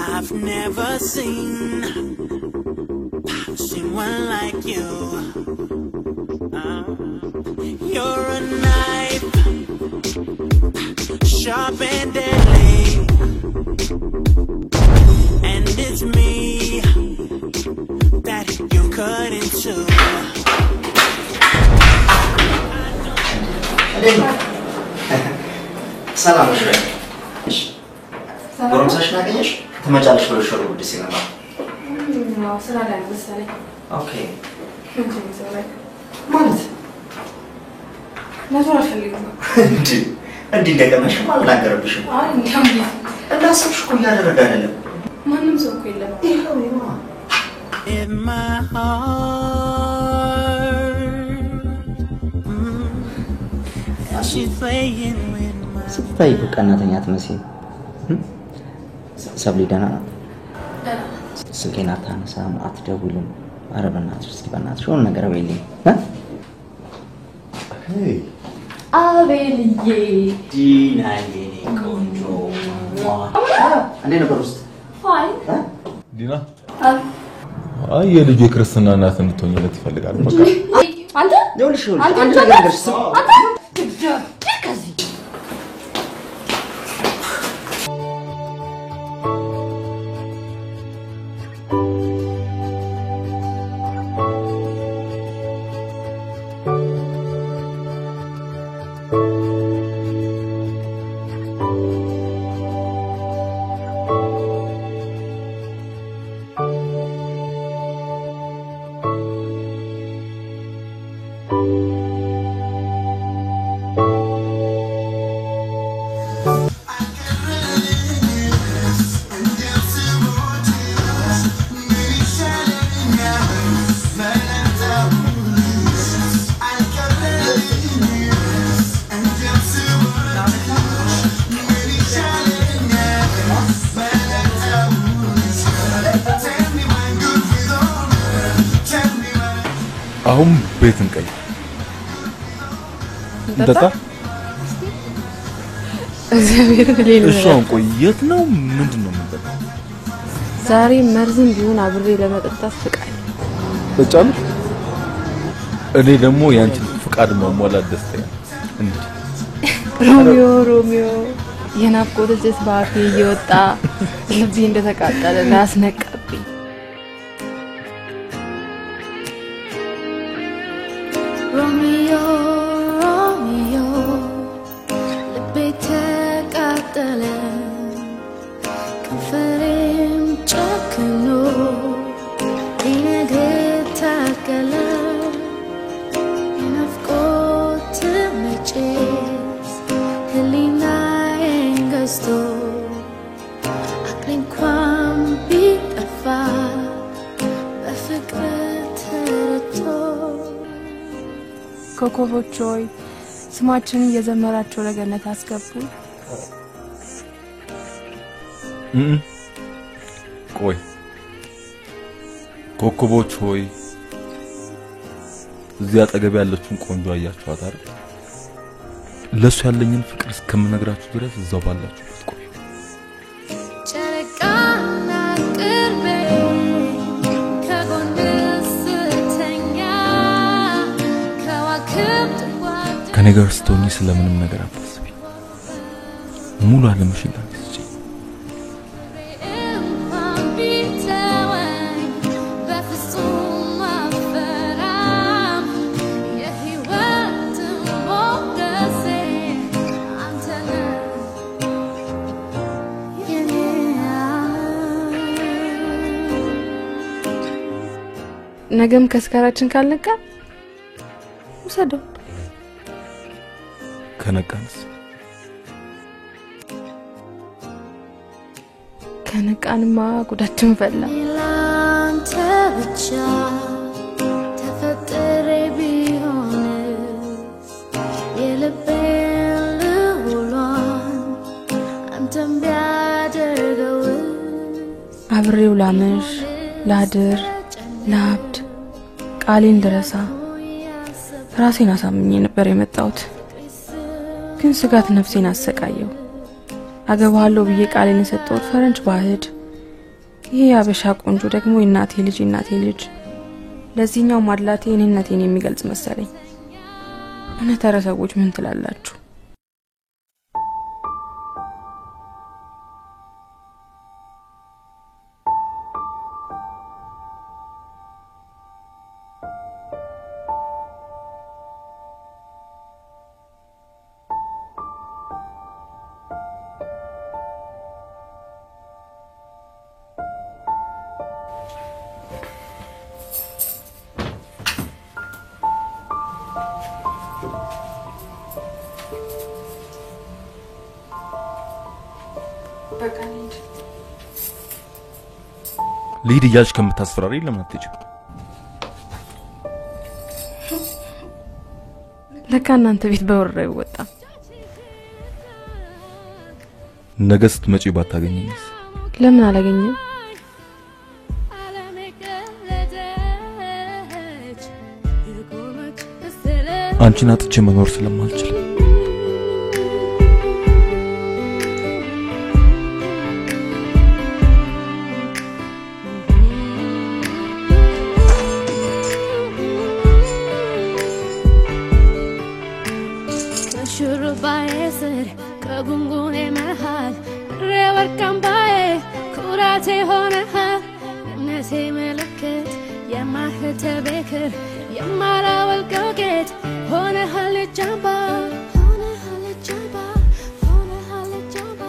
I've never seen one like you. You're a knife, sharp and deadly, and it's me that you cut into. ሰላም ነሽ? ጎረምሳሽ ናገኘሽ? ተመጫለሽ ብለሽ ወደ ጉድ ሲነባ ነው ስራ ላይ መሰለኝ። ኦኬ ምን ትመስላለህ? ማለት ለምን አልፈልግም? እንዴ እንደገናሽ ማልናገርብሽ? አይ እንዴ እንዳሰብሽ እኮ እያደረገ አይደለም። ማንም ሰው እኮ የለም in my heart she's playing with my ስታይ በቀናተኛ አትመስይም ሰብሊ ደህና ናት ስልኬን አታነሳም አትደውልም ኧረ በእናትሽ እስኪ በእናትሽ የሆነ ነገር በይልኝ ሄይ አቤልዬ ዲናዬ ቆንጆ እንዴት ነበር ውስጥ አይ ዲና አይ የልጅ ክርስትና እናት እንድትሆኝለት ይፈልጋል በቃ አንተ ይኸውልሽ አንድ ነገር ልንገርሽ አንተ ከዚህ አሁን ቤት እንቀይ እንደታ እግዚአብሔር ሌላ እሺ አሁን ቆየት ነው ምንድነው የምንጠጣው ዛሬ መርዝም ቢሆን አብሬ ለመጠጣት ፍቃድ በጫም እኔ ደግሞ ያንቺን ፍቃድ ማሟላት ደስተኛ እንዴ ሮሚዮ የናፍቆት እጅስ ባፌ እየወጣ ልቤ እንደተቃጠለ ላስነቃብኝ Romeo, ልቤ ተቃጠለ ከንፈሬም ጨክኖ ሊነግር ታገለ የናፍቆት መቼስ ህሊናዬን ገዝቶ አቅሌ እንኳን ቢጠፋ በፍቅር ተረቶ ኮከቦች ሆይ ስማችንን እየዘመራቸው ለገነት አስገቡ ቆይ ኮከቦች ሆይ እዚያ አጠገብ ያለችውን ቆንጆ አያችኋት አይደል ለሱ ያለኝን ፍቅር እስከምነግራችሁ ድረስ እዛው ባላችሁበት ቆዩ ጨረቃና ቅርቤ ከጎንህ ስተኛ ከዋክብት ከኔ ጋር ስትሆኚ ስለምንም ነገር አታስቢ ሙሉ ዓለምሽን ታስጪ እንኳን ቢተወኝ በፍጹም አልፈራም የህይወት ሞገሴ አንተ ነህ የኔ ነገም ከስካራችን ካልነቃ ውሰደው ከነቃንስ ከነቃንማ ጉዳችን ፈላ ላንተ ብቻ ተፈጥሬ ቢሆንስ የልቤን ልውሏን አንተም ቢያደርገውስ አብሬው ላመሽ ላድር ላብድ ቃሌን ድረሳ ራሴን አሳምኜ ነበር የመጣሁት ግን ስጋት ነፍሴን አሰቃየው አገባለሁ ብዬ ቃሌን የሰጠሁት ፈረንጅ ባህድ ይሄ ያበሻ ቆንጆ ደግሞ የናቴ ልጅ ለዚህኛው ማድላቴ እኔነቴን የሚገልጽ መሰለኝ እነ ተረሰዎች ምን ትላላችሁ ልሂድ እያልሽ ከምታስፈራሪ ለምን አትሄጂም? ለካ እናንተ ቤት በወራ ይወጣ። ነገ ስትመጪ ባታገኘኝስ? ለምን አላገኘም? አንቺን አጥቼ መኖር ስለማልችል ሹሩባዬ ስር ከጉንጉኔ መሃል ረወርቃም ባዬ ኩራቴ ሆነሃል እምነቴ ምልክት የማህተቤ ክር የማላወልቀው ጌጥ ሆነሃል ጃምባ ሆነሃል ጃምባ ሆነሃል ጃምባ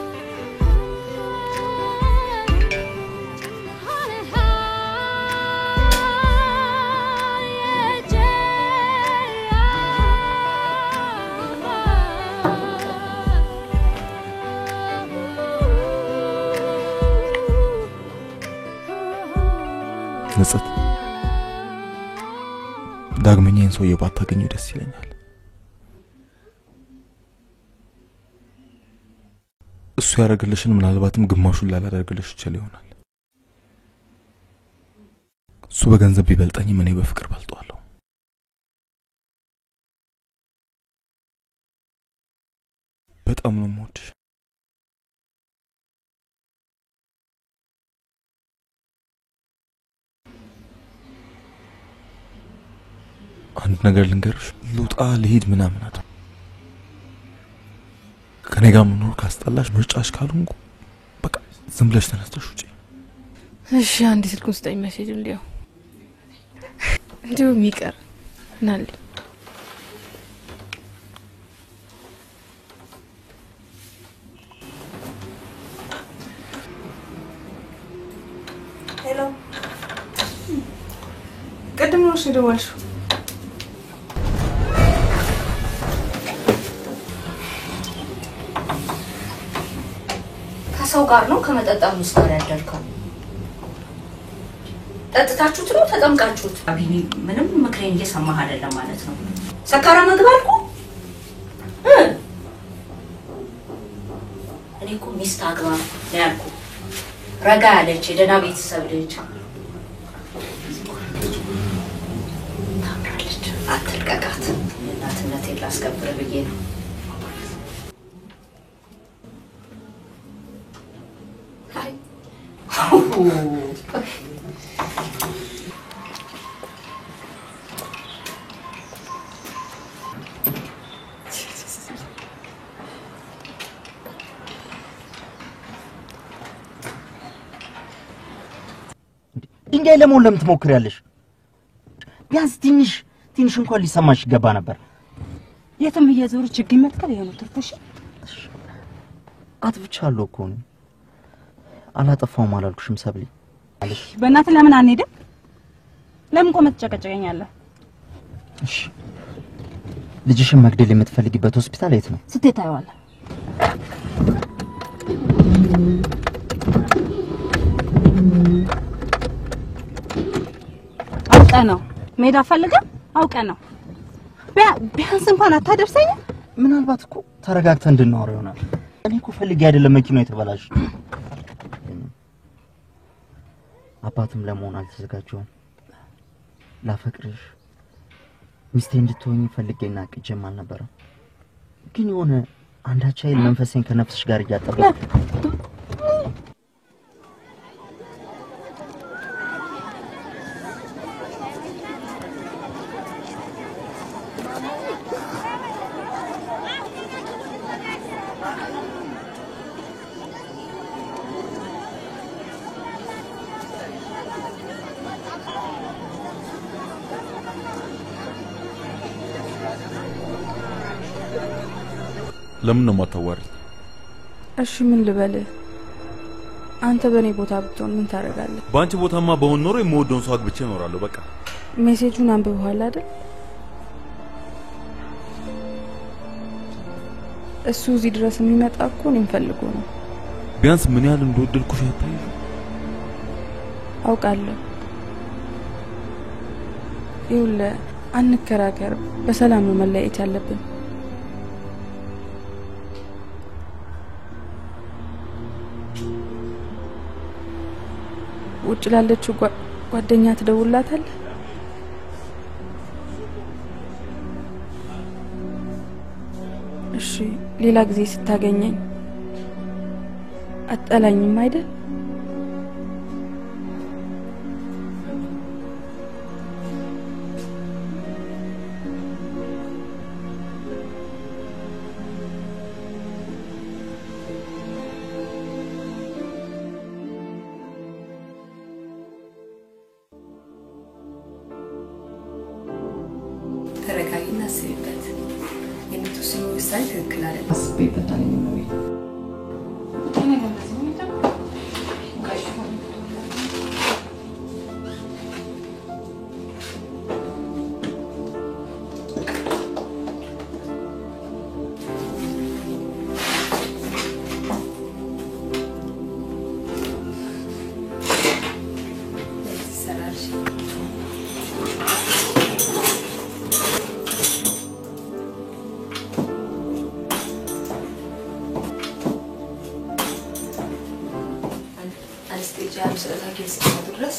ንጽት ዳግመኛ ይህን ሰውዬ ባታገኘው ደስ ይለኛል። እሱ ያደረግልሽን ምናልባትም ግማሹን ላላደርግልሽ ይችል ይሆናል። እሱ በገንዘብ ቢበልጠኝም እኔ በፍቅር በልጠዋለሁ። በጣም ነው የምወድሽ። አንድ ነገር ልንገርሽ፣ ልውጣ ልሂድ ምናምን አት ከኔ ጋር መኖር ካስጠላሽ ምርጫሽ ካልሆንኩ በቃ ዝም ብለሽ ተነስተሽ ውጪ። እሺ አንዴ ስልኩን ስጠኝ፣ ሜሴጅ እንዲያው እንዲሁ የሚቀር ናል። ሄሎ ቅድም ነው ደወልሽው? ከሰው ጋር ነው ከመጠጣሙስ ጋር ያደርከው? ጠጥታችሁት ነው ተጠምቃችሁት? አቢኒ ምንም ምክሬን እየሰማህ አይደለም ማለት ነው። ሰካራ መግባልኩ እኔ እኮ ሚስት አግባ ነው ያልኩ። ረጋ ያለች የደህና ቤተሰብ ልጅ ታምራለች። አትልቀቃት። እናትነቴን ላስከብር ብዬ ነው። ድንጋይ ለመሆን ለምን ትሞክሪያለሽ? ቢያንስ ትንሽ እንኳን ሊሰማሽ ይገባ ነበር። የትም እየዞሩ ችግኝ መትከል ይሄ ነው ትርፍሽ። አጥፍቻለሁ እኮ ነው። አላጠፋውም አላልኩሽም ሰብሊ? አለሽ በእናትህ ለምን አንሄድም? ለምን ቆመት ትጨቀጨቀኛለህ? እሺ ልጅሽን መግደል የምትፈልጊበት ሆስፒታል የት ነው? ስትሄድ ታየዋለህ። አውቀህ ነው መሄድ አትፈልግም? አውቀህ ነው። ቢያንስ እንኳን አታደርሰኝ? ምናልባት እኮ ተረጋግተን እንድናወራ ይሆናል። እኔ እኮ ፈልጌ አይደለም መኪናው የተበላሽ። አባትም ለመሆን አልተዘጋጀሁም። ላፈቅርሽ ሚስቴ እንድትሆኚ ፈልጌና አቅጄም አልነበረም። ግን የሆነ አንዳች ኃይል መንፈሴን ከነፍስሽ ጋር እያጠበቀ ለምን ነው ማታዋሪ? እሺ ምን ልበልህ? አንተ በኔ ቦታ ብትሆን ምን ታደርጋለህ? ባንቺ ቦታማ በሆን ኖሮ የምወደውን ሰው አግብቼ እኖራለሁ። በቃ ሜሴጁን አንብበዋል አይደል? እሱ እዚህ ድረስ የሚመጣ እኮ እኔን ፈልጎ ነው። ቢያንስ ምን ያህል እንደወደድኩሽ ያታይ። አውቃለሁ። ይኸውልህ አንከራከር፣ በሰላም ነው መለያየት ያለብን። ውጭ ላለችው ጓደኛ ትደውልላታለህ? እሺ፣ ሌላ ጊዜ ስታገኘኝ አትጠላኝም አይደል? ተረጋጊና አስቢበት። የምትወስኚው ውሳኔ ትክክል አይደለም። አስቤበታል ነው ወይ? አንስቴጂያ ስለታገኝ እስከመጡ ድረስ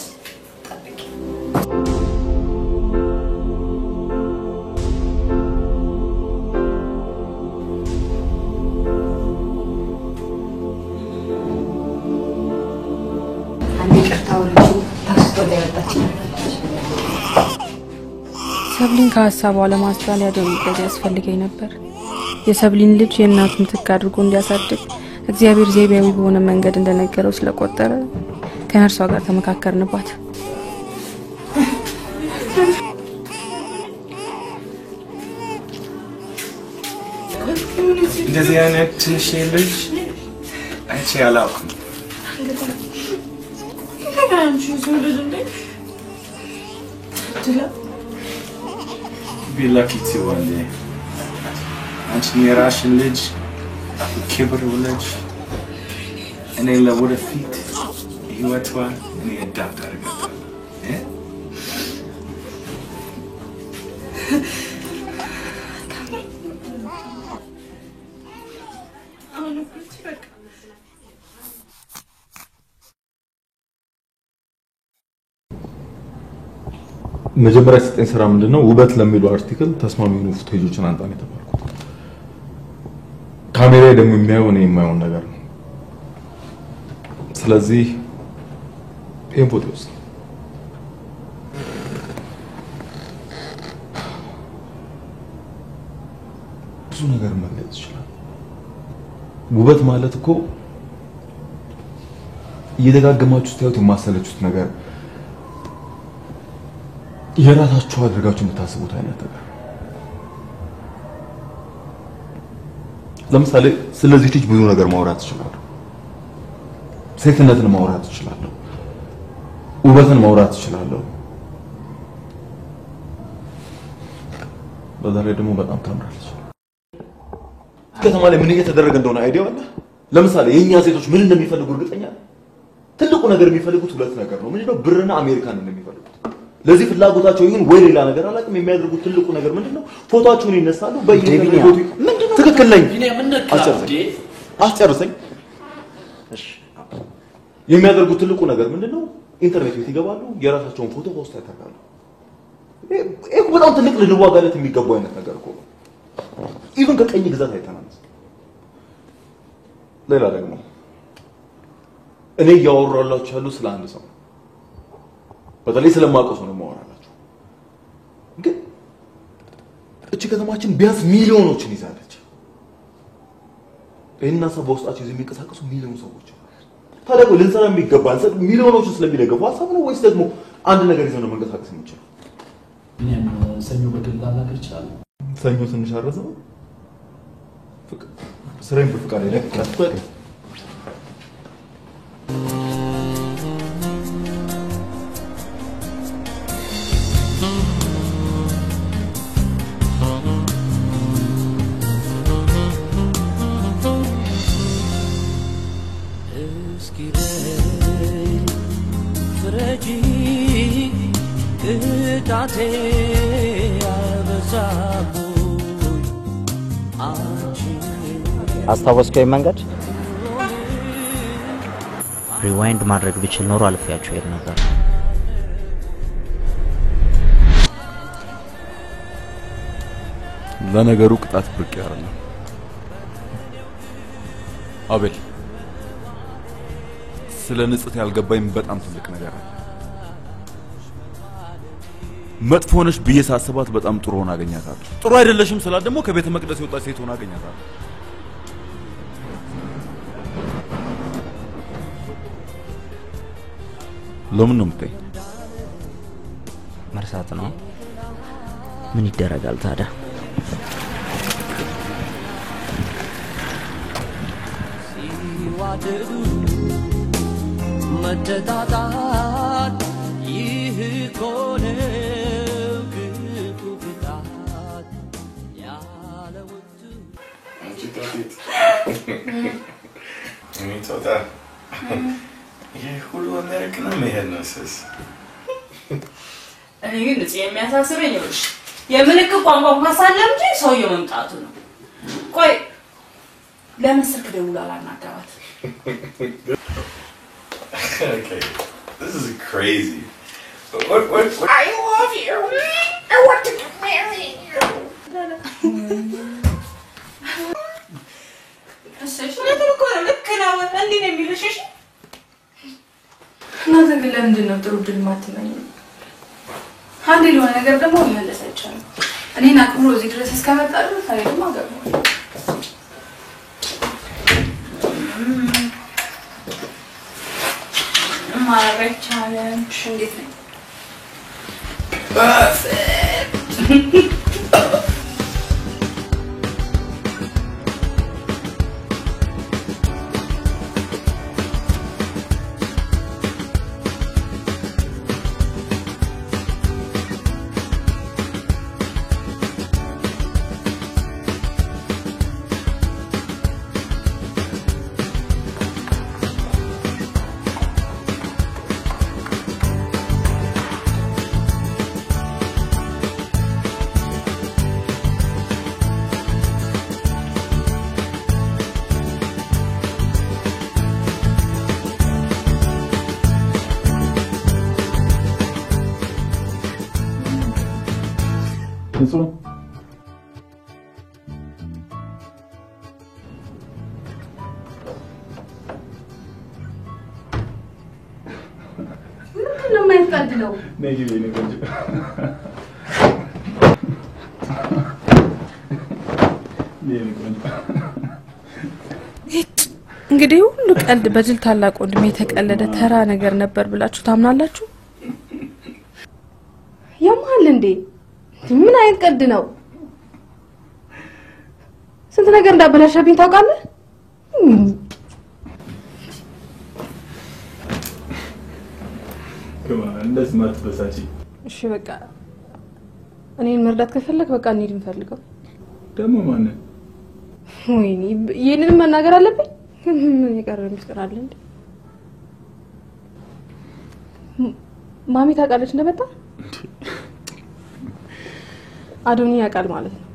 ጠብቂ። አንዴ ቀርታው ልጅ ታስቶ ሊያወጣች ሰብሊን ከሀሳቧ ለማስተዋል ያደው ይገዛ ያስፈልገኝ ነበር። የሰብሊን ልጅ የእናቱ ምትክ አድርጎ እንዲያሳድግ እግዚአብሔር ዘይቤያዊ በሆነ መንገድ እንደነገረው ስለቆጠረ ከነርሷ ጋር ተመካከርንባት። እንደዚህ አይነት ትንሽ ልጅ አይቼ አላውቅም። Be lucky to one day. አንቺን የራስሽን ልጅ ክብር ወለጅ እኔ ለወደፊት ህይወቷ እኔ አዳፕት አድርጋታለሁ። መጀመሪያ ሰጠኝ ስራ ምንድነው ውበት ለሚሉ አርቲክል ተስማሚ ነው ፉቴጆችን አንጣን የተባልኩት። ካሜራ ደግሞ የሚያየው እኔ የማየውን ነገር ነው። ስለዚህ ይሄን ፎቶ ውስጥ ብዙ ነገር መግለጽ ይችላል። ውበት ማለት እኮ እየደጋገማችሁ ስታዩት የማሰለችሁት ነገር የራሳችሁ አድርጋችሁ የምታስቡት አይነት ነገር። ለምሳሌ ስለዚህ ልጅ ብዙ ነገር ማውራት ይችላል። ሴትነትን ማውራት ይችላል። ውበትን ማውራት ይችላል። በዛሬ ደግሞ በጣም ታምራለች። ከተማ ላይ ምን እየተደረገ እንደሆነ አይዲያ አለ። ለምሳሌ የኛ ሴቶች ምን እንደሚፈልጉ እርግጠኛ ነኝ። ትልቁ ነገር የሚፈልጉት ሁለት ነገር ነው። ምንድነው? ብርና አሜሪካን እንደሚፈልጉት። ለዚህ ፍላጎታቸው ይሁን ወይ ሌላ ነገር አላውቅም፣ የሚያደርጉት ትልቁ ነገር ምንድነው? ፎቶአቸውን ይነሳሉ በኢንተርኔት ፎቶ። ምንድነው? ትክክል ነኝ። አስጨርሰኝ። እሺ፣ የሚያደርጉት ትልቁ ነገር ምንድነው? ኢንተርኔት ቤት ይገባሉ፣ የራሳቸውን ፎቶ ፖስት ያደርጋሉ። ይሄ በጣም ትልቅ ልንዋጋለት የሚገባው አይነት ነገር እኮ ነው። ኢቭን ከቀኝ ግዛት አይተናነስ። ሌላ ደግሞ እኔ እያወራላችሁ ያለው ስለ አንድ ሰው በተለይ ስለማውቀው ሰው ነው የማወራላችሁ። ግን እቺ ከተማችን ቢያንስ ሚሊዮኖችን ይዛለች። ይሄን ሀሳብ በውስጣቸው ይዘው የሚንቀሳቀሱ ሚሊዮን ሰዎች አሉ። ታዲያ ልንሰራ የሚገባን ሚሊዮኖችን ስለሚደግፉ ሀሳብ ነው ወይስ ደግሞ አንድ ነገር ይዘው ነው መንቀሳቀስ የሚችለው? እኔም ሰኞ በግል ላናገር ይችላል። ሰኞ ትንሽ አረሰው ስራዬን በፍቃድ ይለቀቅ። ብትረጂ ቅጣቴ አልበዛም አስታወስከኝ መንገድ ሪዋይንድ ማድረግ ብችል ኖሮ አልፌያቸው ሄድ ነበር ለነገሩ ቅጣት ብርቅ ያረለ አቤል ስለ ንጽት ያልገባኝ በጣም ትልቅ ነገር አለ መጥፎ ነሽ ብዬ ሳስባት በጣም ጥሩ ሆና አገኛታለሁ ጥሩ አይደለሽም ስላ ደግሞ ከቤተ መቅደስ የወጣች ሴት ሆና አገኛታለሁ ለምን ነው የምትይ መርሳት ነው ምን ይደረጋል ታዲያ ሲዋደዱ መተጣጣት ይህ ኮነው ግፉ ቅጣት ያለ ውድ አንቺ ታዲት ሚቶታ የሁሉ አሜሪካን መሄድ ነው ስስ እኔ ግን እዚህ የሚያሳስበኝ ነው የምልክ ቋንቋ ማሳለም እንጂ ሰውየው መምጣቱ ነው ቆይ ለምን ስልክ ደውላ አላናገራት Okay, this is crazy. What? I love you. I want to marry you. እናንተ ግን ለምንድን ነው ጥሩ ድል ማትመኝ? አንዴ ለሆነ ነገር ደግሞ መመለስ አይቻልም። እኔን አክብሮ እዚህ ድረስ እስከመጣ ድረስ ታዲያ ደግሞ አገባዋለሁ። ማረግ አይቻልም። እሺ እንዴት ነው? ንጹህ ምንድነው የማይቀድለው? ነይ ነይ ቆንጆ እንግዲህ ሁሉ ቀልድ በጅል ታላቅ ወንድሜ የተቀለደ ተራ ነገር ነበር ብላችሁ ታምናላችሁ? ያማል እንዴ? ምን አይነት ቀልድ ነው? ስንት ነገር እንዳበላሸብኝ ታውቃለህ? እንደዚህ ማትበሳጪ እሺ በቃ እኔን መርዳት ከፈለክ በቃ እንሂድ እንፈልገው ደግሞ ማን ወይኔ ይሄንን መናገር አለብኝ ምን ይቀር ምስጥር አለ እንዴ ማሚ ታውቃለች እንደመጣ አዶኒ ያውቃል ማለት ነው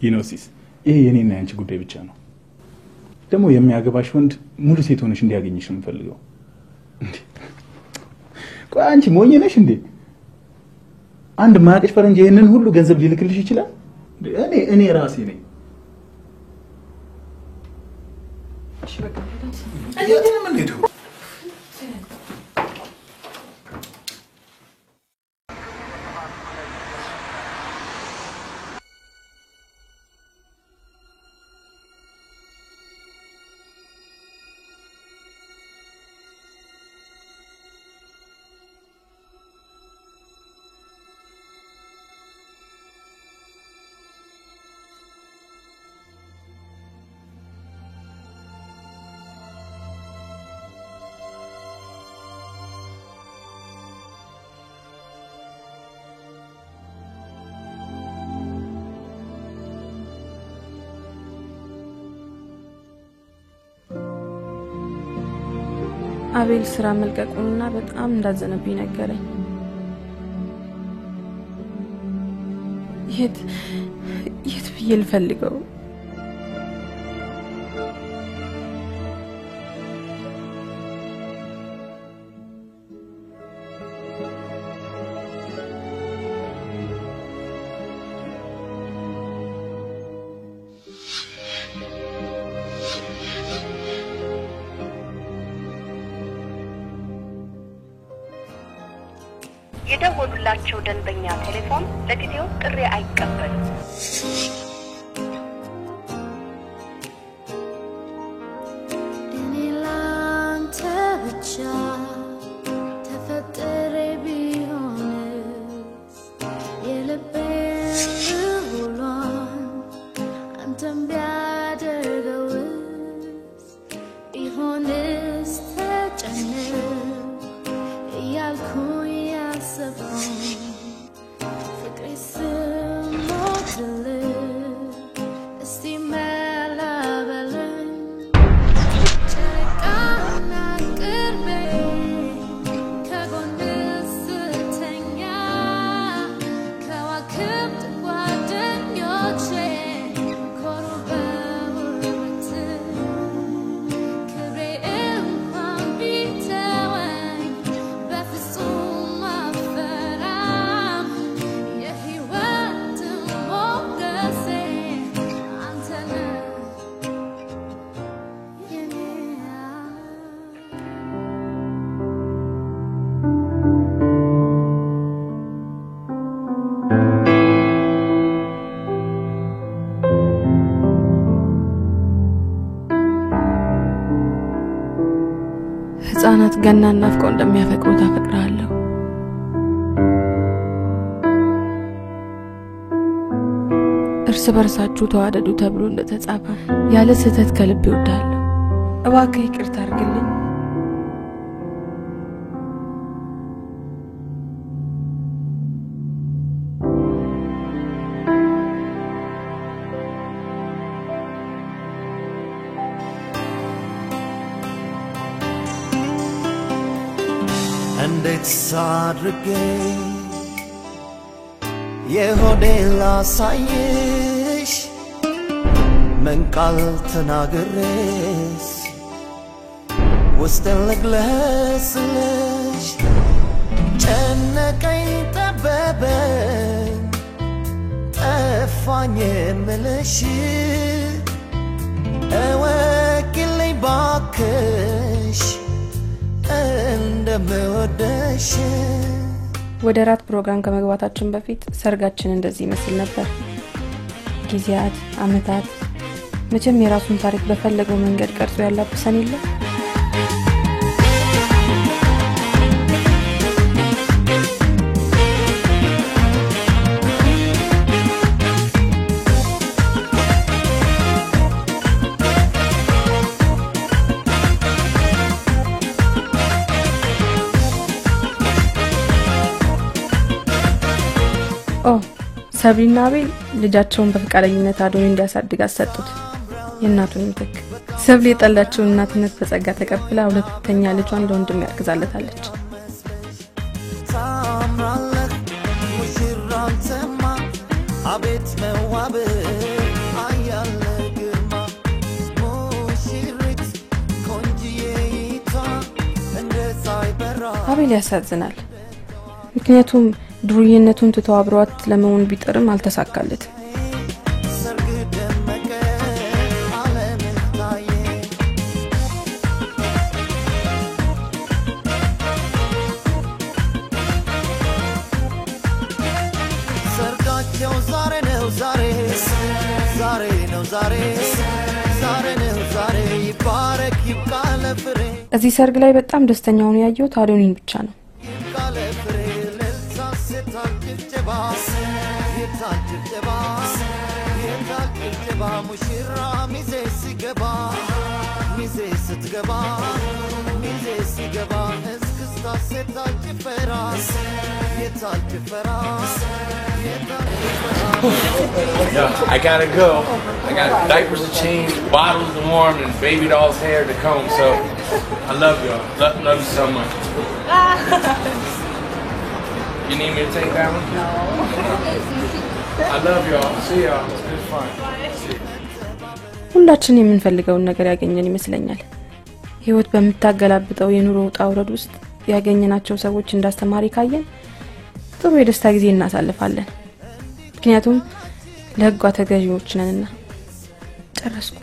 ይኖሲስ ይሄ የኔና ያንቺ ጉዳይ ብቻ ነው ደግሞ የሚያገባሽ ወንድ ሙሉ ሴት ሆነሽ እንዲያገኝሽ ነው የምፈልገው ቆይ አንቺ ሞኝ ነሽ እንዴ አንድ ማቀሽ ፈረንጅ ይሄንን ሁሉ ገንዘብ ሊልክልሽ ይችላል እኔ ራሴ ነኝ እሺ በቃ እንዴት ነው የምንሄደው አቤል ስራ መልቀቁንና በጣም እንዳዘነብኝ ነገረኝ። የት ብዬ ልፈልገው? የደወሉላቸው ደንበኛ ቴሌፎን ለጊዜው ጥሪ አይቀበልም። ህፃናት ገናን ናፍቀው እንደሚያፈቅሩት አፈቅራለሁ። እርስ በርሳችሁ ተዋደዱ ተብሎ እንደተጻፈ ያለ ስህተት ከልብ ይወዳለሁ። እባክህ ይቅርታ አድርግልኝ። እንዴት ሳድርጌ የሆዴ ላሳይሽ ምን ቃል ተናግሬስ ውስጤን ልግለጽልሽ ጨነቀኝ ጠበበኝ ጠፋኝ የምልሽ እወቂልኝ ባክሽ እንደምወደሽ። ወደ ራት ፕሮግራም ከመግባታችን በፊት ሰርጋችን እንደዚህ ይመስል ነበር። ጊዜያት፣ አመታት መቼም የራሱን ታሪክ በፈለገው መንገድ ቀርጾ ያላብሰን የለ። ሰብሪና አቤል ልጃቸውን በፍቃደኝነት አዶኒ እንዲያሳድግ አሰጡት። የእናቱን ምትክ ሰብሊ የጠላቸውን እናትነት በጸጋ ተቀብላ ሁለተኛ ልጇን ለወንድም ያርግዛለታለች። ታምራለህ ሙሽራንተማ አቤት መዋብ አያለ ግርማ ሙሽሪት ቆንጂዬይቷ እንደ ሳይበራ። አቤል ያሳዝናል። ምክንያቱም ዱርዬነቱን ትቶ አብሯት ለመሆን ቢጥርም አልተሳካለትም። ሰርጋቸው ዛሬ ነው ዛሬ ይባረክ ይብቃ ለፍሬ። እዚህ ሰርግ ላይ በጣም ደስተኛ ሆኖ ያየሁት አዶኒን ብቻ ነው። ሙሽራ ሚዜ ሲገባ እስክስታ ሴታል ጭፈራ I gotta go. I got diapers to change, bottles to warm, and baby doll's hair to comb. So I love y'all. Love you so much. You need me to take that one? No. I love y'all. See y'all. It's fun. ሁላችን የምንፈልገውን ነገር ያገኘን ይመስለኛል። ህይወት በመታገላብጠው የኑሮ ውጣ ውረድ ውስጥ ያገኘናቸው ሰዎች እንዳስተማሪ ካየን ጥሩ የደስታ ጊዜ እናሳልፋለን። ምክንያቱም ለህጓ ተገዢዎች ነንና። ጨረስኩ።